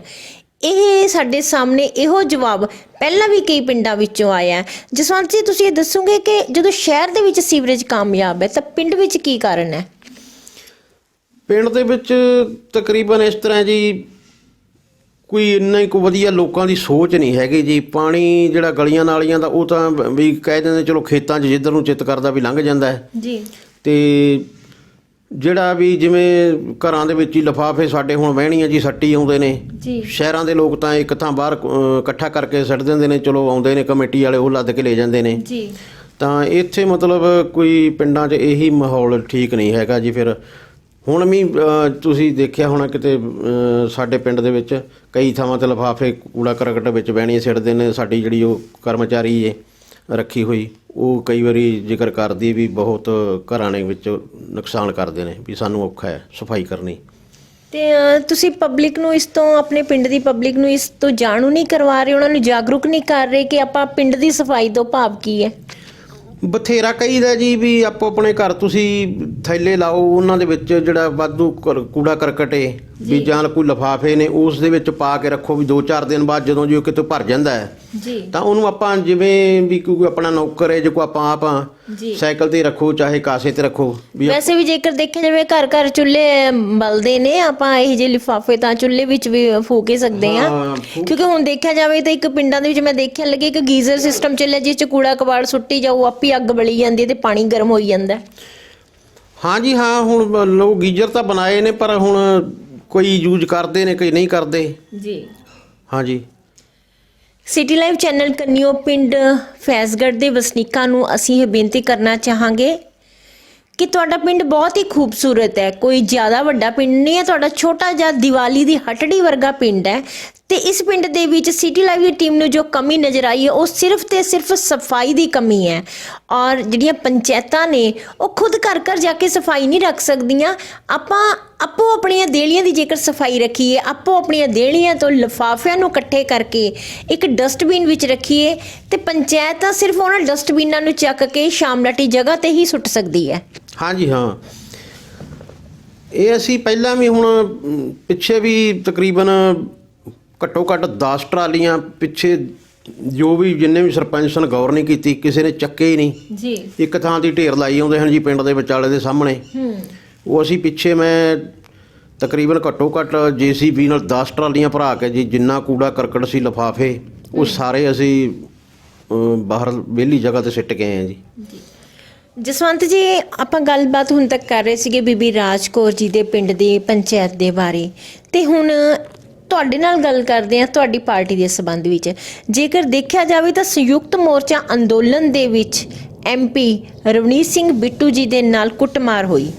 ਇਹ ਸਾਡੇ ਸਾਹਮਣੇ ਇਹੋ ਜਵਾਬ ਪਹਿਲਾਂ ਵੀ ਕਈ ਪਿੰਡਾਂ ਵਿੱਚੋਂ ਆਇਆ ਹੈ। ਜਸਵੰਤ ਜੀ, ਤੁਸੀਂ ਇਹ ਦੱਸੋਗੇ ਕਿ ਜਦੋਂ ਸ਼ਹਿਰ ਦੇ ਵਿੱਚ ਸੀਵਰੇਜ ਕਾਮਯਾਬ ਹੈ ਤਾਂ ਪਿੰਡ ਵਿੱਚ ਕੀ ਕਾਰਨ ਹੈ? ਪਿੰਡ ਦੇ ਵਿੱਚ ਤਕਰੀਬਨ ਇਸ ਤਰ੍ਹਾਂ ਜੀ ਕੋਈ ਇੰਨਾ ਹੀ ਕੋਈ ਵਧੀਆ ਲੋਕਾਂ ਦੀ ਸੋਚ ਨਹੀਂ ਹੈਗੀ ਜੀ। ਪਾਣੀ ਜਿਹੜਾ ਗਲੀਆਂ ਨਾਲੀਆਂ ਦਾ ਉਹ ਤਾਂ ਵੀ ਕਹਿ ਦਿੰਦੇ ਚਲੋ ਖੇਤਾਂ 'ਚ ਜਿੱਧਰ ਨੂੰ ਚਿੱਤ ਕਰਦਾ ਵੀ ਲੰਘ ਜਾਂਦਾ ਹੈ ਜੀ। ਤੇ ਜਿਹੜਾ ਵੀ ਜਿਵੇਂ ਘਰਾਂ ਦੇ ਵਿੱਚ ਹੀ ਲਿਫਾਫੇ ਸਾਡੇ ਹੁਣ ਵਹਿਣੀਆਂ ਜੀ ਸੱਟੀ ਆਉਂਦੇ ਨੇ ਜੀ। ਸ਼ਹਿਰਾਂ ਦੇ ਲੋਕ ਤਾਂ ਇੱਕ ਥਾਂ ਬਾਹਰ ਇਕੱਠਾ ਕਰਕੇ ਸੱਟ ਦਿੰਦੇ ਨੇ, ਚਲੋ ਆਉਂਦੇ ਨੇ ਕਮੇਟੀ ਵਾਲੇ ਉਹ ਲੱਦ ਕੇ ਲੈ ਜਾਂਦੇ ਨੇ ਜੀ। ਤਾਂ ਇੱਥੇ ਮਤਲਬ ਕੋਈ ਪਿੰਡਾਂ 'ਚ ਇਹੀ ਮਾਹੌਲ ਠੀਕ ਨਹੀਂ ਹੈਗਾ ਜੀ। ਫਿਰ ਹੁਣ ਵੀ ਤੁਸੀਂ ਦੇਖਿਆ ਹੋਣਾ ਕਿਤੇ ਸਾਡੇ ਪਿੰਡ ਦੇ ਵਿੱਚ ਕਈ ਥਾਵਾਂ 'ਤੇ ਲਿਫਾਫੇ ਕੂੜਾ ਕਰਕਟ ਵਿੱਚ ਬਹਿਣੀਆਂ ਸਿੱਟਦੇ ਨੇ। ਸਾਡੀ ਜਿਹੜੀ ਉਹ ਕਰਮਚਾਰੀ ਏ ਰੱਖੀ ਹੋਈ ਉਹ ਕਈ ਵਾਰੀ ਜ਼ਿਕਰ ਕਰਦੀ ਵੀ ਬਹੁਤ ਘਰਾਂ ਦੇ ਵਿੱਚ ਨੁਕਸਾਨ ਕਰਦੇ ਨੇ, ਵੀ ਸਾਨੂੰ ਔਖਾ ਹੈ ਸਫਾਈ ਕਰਨੀ। ਤੇ ਤੁਸੀਂ ਪਬਲਿਕ ਨੂੰ ਇਸ ਤੋਂ, ਆਪਣੇ ਪਿੰਡ ਦੀ ਪਬਲਿਕ ਨੂੰ ਇਸ ਤੋਂ ਜਾਣੂ ਨਹੀਂ ਕਰਵਾ ਰਹੇ, ਉਹਨਾਂ ਨੂੰ ਜਾਗਰੂਕ ਨਹੀਂ ਕਰ ਰਹੇ ਕਿ ਆਪਾਂ ਪਿੰਡ ਦੀ ਸਫਾਈ ਤੋਂ ਭਾਵ ਕੀ ਹੈ? ਬਥੇਰਾ ਕਹੀਦਾ ਜੀ ਵੀ ਆਪੋ ਆਪਣੇ ਘਰ ਤੁਸੀਂ ਥੈਲੇ ਲਾਓ, ਉਹਨਾਂ ਦੇ ਵਿੱਚ ਜਿਹੜਾ ਵਾਧੂ ਕੂੜਾ ਕਰਕਟ ਏ ਵੀ ਜਾਂ ਕੋਈ ਲਿਫਾਫੇ ਨੇ ਉਸ ਦੇ ਵਿੱਚ ਪਾ ਕੇ ਰੱਖੋ, ਵੀ 2-4 ਦਿਨ ਬਾਅਦ ਜਦੋਂ ਜੀ ਉਹ ਕਿਤੇ ਭਰ ਜਾਂਦਾ ਹੈ ਜੀ ਤਾਂ ਉਹਨੂੰ ਆਪਾਂ ਜਿਵੇਂ ਵੀ ਕੋਈ ਆਪਣਾ ਨੌਕਰ ਹੈ ਜੇ ਕੋਈ ਆਪਾਂ ਆਪ ਜੀ ਸਾਈਕਲ ਤੇ ਰੱਖੋ ਚਾਹੇ ਕਾਸੇ ਤੇ ਰੱਖੋ ਵੀ। ਵੈਸੇ ਵੀ ਜੇਕਰ ਦੇਖਿਆ ਜਾਵੇ ਘਰ ਘਰ ਚੁੱਲ੍ਹੇ ਬਲਦੇ ਨੇ, ਆਪਾਂ ਇਹ ਜਿਹੇ ਲਿਫਾਫੇ ਤਾਂ ਚੁੱਲ੍ਹੇ ਵਿੱਚ ਵੀ ਫੂਕ ਹੀ ਸਕਦੇ ਹਾਂ। ਕਿਉਂਕਿ ਹੁਣ ਦੇਖਿਆ ਜਾਵੇ ਤਾਂ ਇੱਕ ਪਿੰਡਾਂ ਦੇ ਵਿੱਚ ਮੈਂ ਦੇਖਿਆ ਲੱਗੇ ਕਿ ਗੀਜ਼ਰ ਸਿਸਟਮ ਚੱਲਿਆ ਜਿਸ 'ਚ ਕੂੜਾ ਕਬਾੜ ਸੁੱਟੀ ਜਾਓ, ਆਪੇ ਅੱਗ ਬਲੀ ਜਾਂਦੀ ਹੈ ਤੇ ਪਾਣੀ ਗਰਮ ਹੋਈ ਜਾਂਦਾ। ਹਾਂਜੀ ਹਾਂ, ਹੁਣ ਲੋਕ ਗੀਜ਼ਰ ਤਾਂ ਬਣਾਏ ਨੇ ਪਰ ਹੁਣ ਕੋਈ ਯੂਜ਼ ਕਰਦੇ ਨੇ ਕਈ ਨਹੀਂ ਕਰਦੇ ਜੀ। ਹਾਂਜੀ। ਸਿਟੀ ਲਾਈਵ ਚੈਨਲ ਕੰਨਿਓ ਪਿੰਡ ਫੈਜ਼ਗੜ੍ਹ ਦੇ ਵਸਨੀਕਾਂ ਨੂੰ ਅਸੀਂ ਇਹ ਬੇਨਤੀ ਕਰਨਾ ਚਾਹਾਂਗੇ ਕਿ ਤੁਹਾਡਾ ਪਿੰਡ ਬਹੁਤ ਹੀ ਖੂਬਸੂਰਤ ਹੈ, ਕੋਈ ਜ਼ਿਆਦਾ ਵੱਡਾ ਪਿੰਡ ਨਹੀਂ ਹੈ, ਤੁਹਾਡਾ ਛੋਟਾ ਜਿਹਾ ਦੀਵਾਲੀ ਦੀ ਹਟੜੀ ਵਰਗਾ ਪਿੰਡ ਹੈ ਤੇ ਇਸ ਪਿੰਡ ਦੇ ਵਿੱਚ ਸਿਟੀ ਲਾਈਵ ਦੀ ਟੀਮ ਨੂੰ ਜੋ ਕਮੀ ਨਜ਼ਰ ਆਈ ਹੈ ਉਹ ਸਿਰਫ ਤੇ ਸਿਰਫ ਸਫਾਈ ਦੀ ਕਮੀ ਹੈ। ਔਰ ਜਿਹੜੀਆਂ ਪੰਚਾਇਤਾਂ ਨੇ ਉਹ ਖੁਦ ਘਰ ਘਰ ਜਾ ਕੇ ਸਫਾਈ ਨਹੀਂ ਰੱਖ ਸਕਦੀਆਂ। ਆਪਾਂ ਆਪੋ ਆਪਣੀਆਂ ਦੇਹਲੀਆਂ ਦੀ ਜੇਕਰ ਸਫਾਈ ਰੱਖੀਏ, ਆਪੋ ਆਪਣੀਆਂ ਦੇਹਲੀਆਂ ਤੋਂ ਲਿਫਾਫਿਆਂ ਨੂੰ ਇਕੱਠੇ ਕਰਕੇ ਇੱਕ ਡਸਟਬਿਨ ਵਿੱਚ ਰੱਖੀਏ ਤੇ ਪੰਚਾਇਤ ਤਾਂ ਸਿਰਫ ਉਹਨਾਂ ਡਸਟਬਿਨਾਂ ਨੂੰ ਚੱਕ ਕੇ ਸ਼ਾਮਲਾਟੀ ਜਗ੍ਹਾ ਤੇ ਹੀ ਸੁੱਟ ਸਕਦੀ ਹੈ। ਹਾਂਜੀ ਹਾਂ, ਇਹ ਅਸੀਂ ਪਹਿਲਾਂ ਵੀ ਹੁਣ ਪਿੱਛੇ ਵੀ ਤਕਰੀਬਨ ਘੱਟੋ ਘੱਟ 10 ਟਰਾਲੀਆਂ ਪਿੱਛੇ ਜੋ ਵੀ ਜਿੰਨੇ ਵੀ ਸਰਪੰਚ ਸਨ ਗੌਰ ਨਹੀਂ ਕੀਤੀ, ਕਿਸੇ ਨੇ ਚੱਕੇ ਹੀ ਨਹੀਂ ਜੀ। ਇੱਕ ਥਾਂ ਦੀ ਢੇਰ ਲਾਈ ਆਉਂਦੇ ਹਨ ਜੀ ਪਿੰਡ ਦੇ ਵਿਚਾਲੇ ਦੇ ਸਾਹਮਣੇ। ਉਹ ਅਸੀਂ ਪਿੱਛੇ ਮੈਂ ਤਕਰੀਬਨ ਘੱਟੋ ਘੱਟ JCB ਨਾਲ 10 ਟਰਾਲੀਆਂ ਭਰਾ ਕੇ ਜੀ ਜਿੰਨਾ ਕੂੜਾ ਕਰਕਟ ਸੀ ਲਿਫਾਫੇ ਉਹ ਸਾਰੇ ਅਸੀਂ ਬਾਹਰ ਵਿਹਲੀ ਜਗ੍ਹਾ ਤੇ ਸਿੱਟ ਗਏ ਹਾਂ ਜੀ। ਜਸਵੰਤ ਜੀ, ਆਪਾਂ ਗੱਲਬਾਤ ਹੁਣ ਤੱਕ ਕਰ ਰਹੇ ਸੀਗੇ ਬੀਬੀ ਰਾਜ ਕੌਰ ਜੀ ਦੇ ਪਿੰਡ ਦੀ ਪੰਚਾਇਤ ਦੇ ਬਾਰੇ, ਤੇ ਹੁਣ ਤੁਹਾਡੇ ਨਾਲ ਗੱਲ ਕਰਦੇ ਹਾਂ ਤੁਹਾਡੀ ਪਾਰਟੀ ਦੇ ਸੰਬੰਧ ਵਿੱਚ। ਜੇਕਰ ਦੇਖਿਆ ਜਾਵੇ ਤਾਂ ਸੰਯੁਕਤ ਮੋਰਚਾ ਅੰਦੋਲਨ ਦੇ ਵਿੱਚ MP ਰਵਨੀਤ ਸਿੰਘ ਬਿੱਟੂ ਜੀ ਦੇ ਨਾਲ ਕੁੱਟਮਾਰ ਹੋਈ,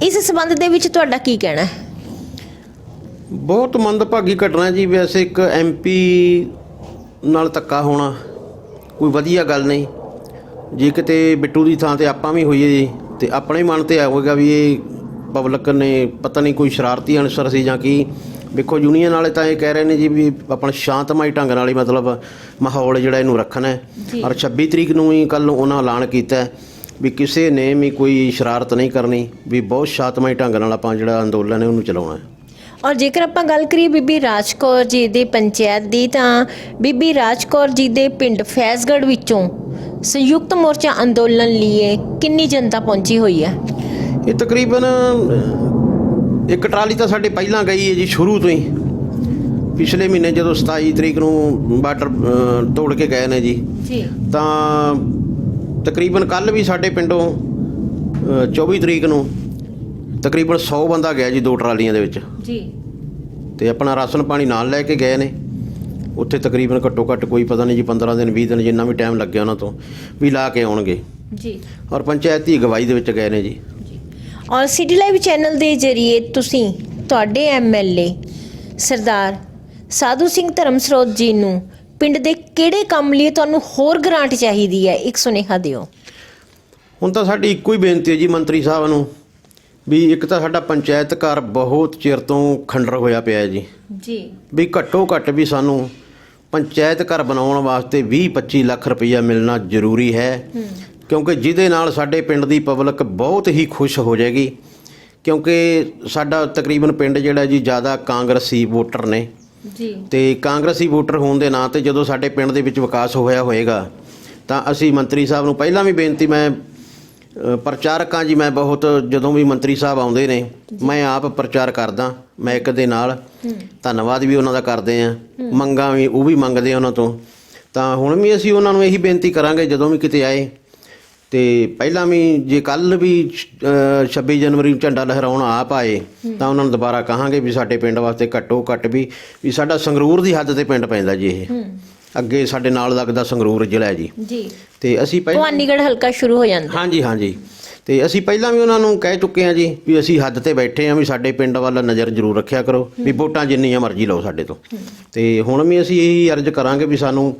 ਇਸ ਸੰਬੰਧ ਦੇ ਵਿੱਚ ਤੁਹਾਡਾ ਕੀ ਕਹਿਣਾ ਹੈ? ਬਹੁਤ ਮੰਦਭਾਗੀ ਘਟਨਾ ਜੀ। ਵੈਸੇ ਇੱਕ MP ਨਾਲ ਧੱਕਾ ਹੋਣਾ ਕੋਈ ਵਧੀਆ ਗੱਲ ਨਹੀਂ। ਜੇ ਕਿਤੇ ਬਿੱਟੂ ਦੀ ਥਾਂ ਤੇ ਆਪਾਂ ਵੀ ਹੋਈਏ ਜੀ ਤੇ ਆਪਣੇ ਮਨ ਤੇ ਆਵੇਗਾ ਵੀ ਇਹ ਪਬਲਿਕ ਨੇ ਪਤਾ ਨਹੀਂ ਕੋਈ ਸ਼ਰਾਰਤੀ ਅਨਸਰ ਸੀ ਜਾਂ ਕੀ। ਵੇਖੋ ਯੂਨੀਅਨ ਵਾਲੇ ਤਾਂ ਇਹ ਕਹਿ ਰਹੇ ਨੇ ਜੀ ਵੀ ਆਪਣਾ ਸ਼ਾਂਤਮਈ ਢੰਗ ਨਾਲ ਹੀ ਮਤਲਬ ਮਾਹੌਲ ਜਿਹੜਾ ਇਹਨੂੰ ਰੱਖਣਾ ਹੈ। ਔਰ 26 ਤਰੀਕ ਨੂੰ ਹੀ ਕੱਲ੍ਹ ਉਹਨਾਂ ਐਲਾਨ ਕੀਤਾ ਵੀ ਕਿਸੇ ਨੇ ਵੀ ਕੋਈ ਸ਼ਰਾਰਤ ਨਹੀਂ ਕਰਨੀ, ਵੀ ਬਹੁਤ ਸ਼ਾਂਤਮਈ ਢੰਗ ਨਾਲ ਆਪਾਂ ਜਿਹੜਾ ਅੰਦੋਲਨ ਹੈ ਉਹਨੂੰ ਚਲਾਉਣਾ ਹੈ। ਔਰ ਜੇਕਰ ਆਪਾਂ ਗੱਲ ਕਰੀਏ ਬੀਬੀ ਰਾਜ ਕੌਰ ਜੀ ਦੇ ਪੰਚਾਇਤ ਦੀ, ਤਾਂ ਬੀਬੀ ਰਾਜ ਕੌਰ ਜੀ ਦੇ ਪਿੰਡ ਫੈਜ਼ਗੜ੍ਹ ਵਿੱਚੋਂ ਸੰਯੁਕਤ ਮੋਰਚਾ ਅੰਦੋਲਨ ਲਈ ਕਿੰਨੀ ਜਨਤਾ ਪਹੁੰਚੀ ਹੋਈ ਹੈ? ਇਹ ਤਕਰੀਬਨ ਇੱਕ ਟਰਾਲੀ ਤਾਂ ਸਾਡੇ ਪਹਿਲਾਂ ਗਈ ਹੈ ਜੀ ਸ਼ੁਰੂ ਤੋਂ ਹੀ। ਪਿਛਲੇ ਮਹੀਨੇ ਜਦੋਂ 27 ਤਰੀਕ ਨੂੰ ਬਾਰਡਰ ਤੋੜ ਕੇ ਗਏ ਨੇ ਜੀ, ਤਾਂ ਤਕਰੀਬਨ ਕੱਲ੍ਹ ਵੀ ਸਾਡੇ ਪਿੰਡੋਂ 24 ਤਰੀਕ ਨੂੰ ਤਕਰੀਬਨ 100 ਬੰਦਾ ਗਿਆ ਜੀ 2 ਟਰਾਲੀਆਂ ਦੇ ਵਿੱਚ ਜੀ। ਤੇ ਆਪਣਾ ਰਾਸ਼ਨ ਪਾਣੀ ਨਾਲ ਲੈ ਕੇ ਗਏ ਨੇ। ਉੱਥੇ ਤਕਰੀਬਨ ਘੱਟੋ ਘੱਟ ਕੋਈ ਪਤਾ ਨਹੀਂ ਜੀ 15 ਦਿਨ 20 ਦਿਨ ਜਿੰਨਾ ਵੀ ਟਾਈਮ ਲੱਗਿਆ ਉਹਨਾਂ ਤੋਂ ਵੀ ਲਾ ਕੇ ਆਉਣਗੇ ਜੀ। ਔਰ ਪੰਚਾਇਤ ਦੀ ਅਗਵਾਈ ਦੇ ਵਿੱਚ ਗਏ ਨੇ ਜੀ। ਔਰ ਸਿਟੀ ਲਾਈਵ ਚੈਨਲ ਦੇ ਜ਼ਰੀਏ ਤੁਸੀਂ ਤੁਹਾਡੇ MLA ਸਰਦਾਰ ਸਾਧੂ ਸਿੰਘ ਧਰਮਸਰੋਤ ਜੀ ਨੂੰ ਪਿੰਡ ਦੇ ਕਿਹੜੇ ਕੰਮ ਲਈ ਤੁਹਾਨੂੰ ਹੋਰ ਗ੍ਰਾਂਟ ਚਾਹੀਦੀ ਹੈ, ਇੱਕ ਸੁਨੇਹਾ ਦਿਓ। ਹੁਣ ਤਾਂ ਸਾਡੀ ਇੱਕੋ ਹੀ ਬੇਨਤੀ ਹੈ ਜੀ ਮੰਤਰੀ ਸਾਹਿਬ ਨੂੰ ਵੀ ਇੱਕ ਤਾਂ ਸਾਡਾ ਪੰਚਾਇਤ ਘਰ ਬਹੁਤ ਚਿਰ ਤੋਂ ਖੰਡਰ ਹੋਇਆ ਪਿਆ ਹੈ ਜੀ, ਵੀ ਘੱਟੋ ਘੱਟ ਵੀ ਸਾਨੂੰ ਪੰਚਾਇਤ ਘਰ ਬਣਾਉਣ ਵਾਸਤੇ 20-25 ਲੱਖ ਰੁਪਈਆ ਮਿਲਣਾ ਜ਼ਰੂਰੀ ਹੈ। ਕਿਉਂਕਿ ਜਿਹਦੇ ਨਾਲ ਸਾਡੇ ਪਿੰਡ ਦੀ ਪਬਲਿਕ ਬਹੁਤ ਹੀ ਖੁਸ਼ ਹੋ ਜਾਏਗੀ। ਕਿਉਂਕਿ ਸਾਡਾ ਤਕਰੀਬਨ ਪਿੰਡ ਜਿਹੜਾ ਜੀ ਜ਼ਿਆਦਾ ਕਾਂਗਰਸੀ ਵੋਟਰ ਨੇ ਜੀ, ਤੇ ਕਾਂਗਰਸੀ ਵੋਟਰ ਹੋਣ ਦੇ ਨਾਂ 'ਤੇ ਜਦੋਂ ਸਾਡੇ ਪਿੰਡ ਦੇ ਵਿੱਚ ਵਿਕਾਸ ਹੋਇਆ ਹੋਏਗਾ ਤਾਂ ਅਸੀਂ ਮੰਤਰੀ ਸਾਹਿਬ ਨੂੰ ਪਹਿਲਾਂ ਵੀ ਬੇਨਤੀ, ਮੈਂ ਪ੍ਰਚਾਰਕ ਹਾਂ ਜੀ, ਮੈਂ ਬਹੁਤ ਜਦੋਂ ਵੀ ਮੰਤਰੀ ਸਾਹਿਬ ਆਉਂਦੇ ਨੇ ਮੈਂ ਆਪ ਪ੍ਰਚਾਰ ਕਰਦਾ। ਮੈਂ ਇੱਕ ਦੇ ਨਾਲ ਧੰਨਵਾਦ ਵੀ ਉਹਨਾਂ ਦਾ ਕਰਦੇ ਹਾਂ, ਮੰਗਾਂ ਵੀ ਉਹ ਵੀ ਮੰਗਦੇ ਆ ਉਹਨਾਂ ਤੋਂ। ਤਾਂ ਹੁਣ ਵੀ ਅਸੀਂ ਉਹਨਾਂ ਨੂੰ ਇਹੀ ਬੇਨਤੀ ਕਰਾਂਗੇ ਜਦੋਂ ਵੀ ਕਿਤੇ ਆਏ, ਤੇ ਪਹਿਲਾਂ ਵੀ ਜੇ ਕੱਲ੍ਹ ਵੀ 26 ਜਨਵਰੀ ਨੂੰ ਝੰਡਾ ਲਹਿਰਾਉਣ ਆਪ ਆਏ ਤਾਂ ਉਹਨਾਂ ਨੂੰ ਦੁਬਾਰਾ ਕਹਾਂਗੇ ਵੀ ਸਾਡੇ ਪਿੰਡ ਵਾਸਤੇ ਘੱਟੋ ਘੱਟ ਵੀ ਸਾਡਾ ਸੰਗਰੂਰ ਦੀ ਹੱਦ ਤੇ ਪਿੰਡ ਪੈਂਦਾ ਜੀ। ਇਹ ਅੱਗੇ ਸਾਡੇ ਨਾਲ ਲੱਗਦਾ ਸੰਗਰੂਰ ਜ਼ਿਲ੍ਹਾ ਹੈ ਜੀ। ਤੇ ਅਸੀਂ ਭਵਾਨੀਗੜ੍ਹ ਹਲਕਾ ਸ਼ੁਰੂ ਹੋ ਜਾਂਦਾ। ਹਾਂਜੀ। ਤੇ ਅਸੀਂ ਪਹਿਲਾਂ ਵੀ ਉਹਨਾਂ ਨੂੰ ਕਹਿ ਚੁੱਕੇ ਹਾਂ ਜੀ ਵੀ ਅਸੀਂ ਹੱਦ ਤੇ ਬੈਠੇ ਹਾਂ, ਵੀ ਸਾਡੇ ਪਿੰਡ ਵੱਲ ਨਜ਼ਰ ਜ਼ਰੂਰ ਰੱਖਿਆ ਕਰੋ, ਵੀ ਵੋਟਾਂ ਜਿੰਨੀਆਂ ਮਰਜ਼ੀ ਲਓ ਸਾਡੇ ਤੋਂ। ਤੇ ਹੁਣ ਵੀ ਅਸੀਂ ਇਹੀ ਅਰਜ਼ ਕਰਾਂਗੇ ਵੀ ਸਾਨੂੰ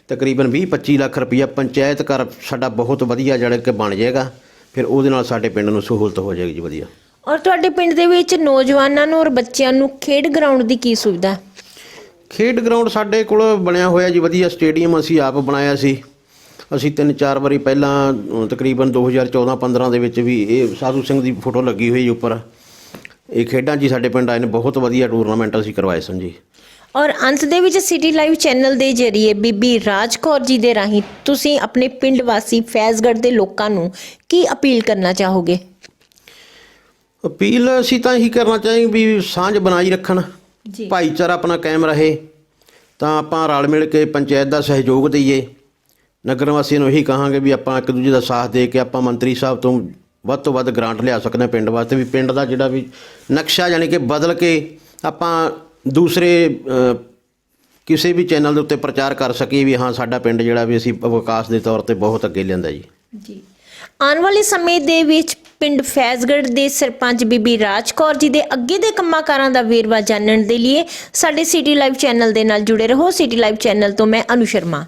ਤਕਰੀਬਨ 20-25 ਲੱਖ ਰੁਪਈਆ ਪੰਚਾਇਤ ਘਰ ਸਾਡਾ ਬਹੁਤ ਵਧੀਆ ਜਿਹੜਾ ਕਿ ਬਣ ਜਾਏਗਾ, ਫਿਰ ਉਹਦੇ ਨਾਲ ਸਾਡੇ ਪਿੰਡ ਨੂੰ ਸਹੂਲਤ ਹੋ ਜਾਏਗੀ ਜੀ ਵਧੀਆ। ਔਰ ਤੁਹਾਡੇ ਪਿੰਡ ਦੇ ਵਿੱਚ ਨੌਜਵਾਨਾਂ ਨੂੰ ਔਰ ਬੱਚਿਆਂ ਨੂੰ ਖੇਡ ਗਰਾਊਂਡ ਦੀ ਕੀ ਸੁਵਿਧਾ? ਖੇਡ ਗਰਾਊਂਡ ਸਾਡੇ ਕੋਲ ਬਣਿਆ ਹੋਇਆ ਜੀ ਵਧੀਆ ਸਟੇਡੀਅਮ ਅਸੀਂ ਆਪ ਬਣਾਇਆ ਸੀ। ਅਸੀਂ 3-4 ਵਾਰੀ ਪਹਿਲਾਂ ਤਕਰੀਬਨ 2014-15 ਦੇ ਵਿੱਚ ਵੀ ਇਹ ਸਾਧੂ ਸਿੰਘ ਦੀ ਫੋਟੋ ਲੱਗੀ ਹੋਈ ਉੱਪਰ ਇਹ ਖੇਡਾਂ ਜੀ ਸਾਡੇ ਪਿੰਡ ਆਏ ਨੇ, ਬਹੁਤ ਵਧੀਆ ਟੂਰਨਾਮੈਂਟ ਅਸੀਂ ਕਰਵਾਏ ਸਨ ਜੀ। ਔਰ ਅੰਤ ਦੇ ਵਿੱਚ ਸਿਟੀ ਲਾਈਵ ਚੈਨਲ ਦੇ ਜ਼ਰੀਏ ਬੀਬੀ ਰਾਜ ਕੌਰ ਜੀ ਦੇ ਰਾਹੀਂ ਤੁਸੀਂ ਆਪਣੇ ਪਿੰਡ ਵਾਸੀ ਫੈਜ਼ਗੜ੍ਹ ਦੇ ਲੋਕਾਂ ਨੂੰ ਕੀ ਅਪੀਲ ਕਰਨਾ ਚਾਹੋਗੇ? ਅਪੀਲ ਅਸੀਂ ਤਾਂ ਇਹੀ ਕਰਨਾ ਚਾਹਾਂਗੇ ਵੀ ਸਾਂਝ ਬਣਾਈ ਰੱਖਣ, ਭਾਈਚਾਰਾ ਆਪਣਾ ਕਾਇਮ ਰਹੇ, ਤਾਂ ਆਪਾਂ ਰਲ ਮਿਲ ਕੇ ਪੰਚਾਇਤ ਦਾ ਸਹਿਯੋਗ ਦਈਏ। ਨਗਰ ਵਾਸੀਆਂ ਨੂੰ ਇਹੀ ਕਹਾਂਗੇ ਵੀ ਆਪਾਂ ਇੱਕ ਦੂਜੇ ਦਾ ਸਾਥ ਦੇ ਕੇ ਆਪਾਂ ਮੰਤਰੀ ਸਾਹਿਬ ਤੋਂ ਵੱਧ ਗ੍ਰਾਂਟ ਲਿਆ ਸਕਦੇ ਹਾਂ ਪਿੰਡ ਵਾਸਤੇ, ਵੀ ਪਿੰਡ ਦਾ ਜਿਹੜਾ ਵੀ ਨਕਸ਼ਾ ਯਾਨੀ ਕਿ ਬਦਲ ਕੇ ਆਪਾਂ ਦੂਸਰੇ ਕਿਸੇ ਵੀ ਚੈਨਲ ਦੇ ਉੱਤੇ ਪ੍ਰਚਾਰ ਕਰ ਸਕੀਏ ਵੀ ਹਾਂ ਸਾਡਾ ਪਿੰਡ ਜਿਹੜਾ ਵੀ ਅਸੀਂ ਵਿਕਾਸ ਦੇ ਤੌਰ ਤੇ ਬਹੁਤ ਅੱਗੇ ਲਿਆਂਦਾ ਜੀ। ਆਉਣ ਵਾਲੇ ਸਮੇਂ ਦੇ ਵਿੱਚ ਪਿੰਡ ਫੈਜ਼ਗੜ੍ਹ ਦੇ ਸਰਪੰਚ ਬੀਬੀ ਰਾਜ ਕੌਰ ਜੀ ਦੇ ਅੱਗੇ ਦੇ ਕੰਮਾਂ ਕਾਰਾਂ ਦਾ ਵੇਰਵਾ ਜਾਣਨ ਦੇ ਲਈ ਸਾਡੇ ਸਿਟੀ ਲਾਈਵ ਚੈਨਲ ਦੇ ਨਾਲ ਜੁੜੇ ਰਹੋ। ਸਿਟੀ ਲਾਈਵ ਚੈਨਲ ਤੋਂ ਮੈਂ ਅਨੂ ਸ਼ਰਮਾ।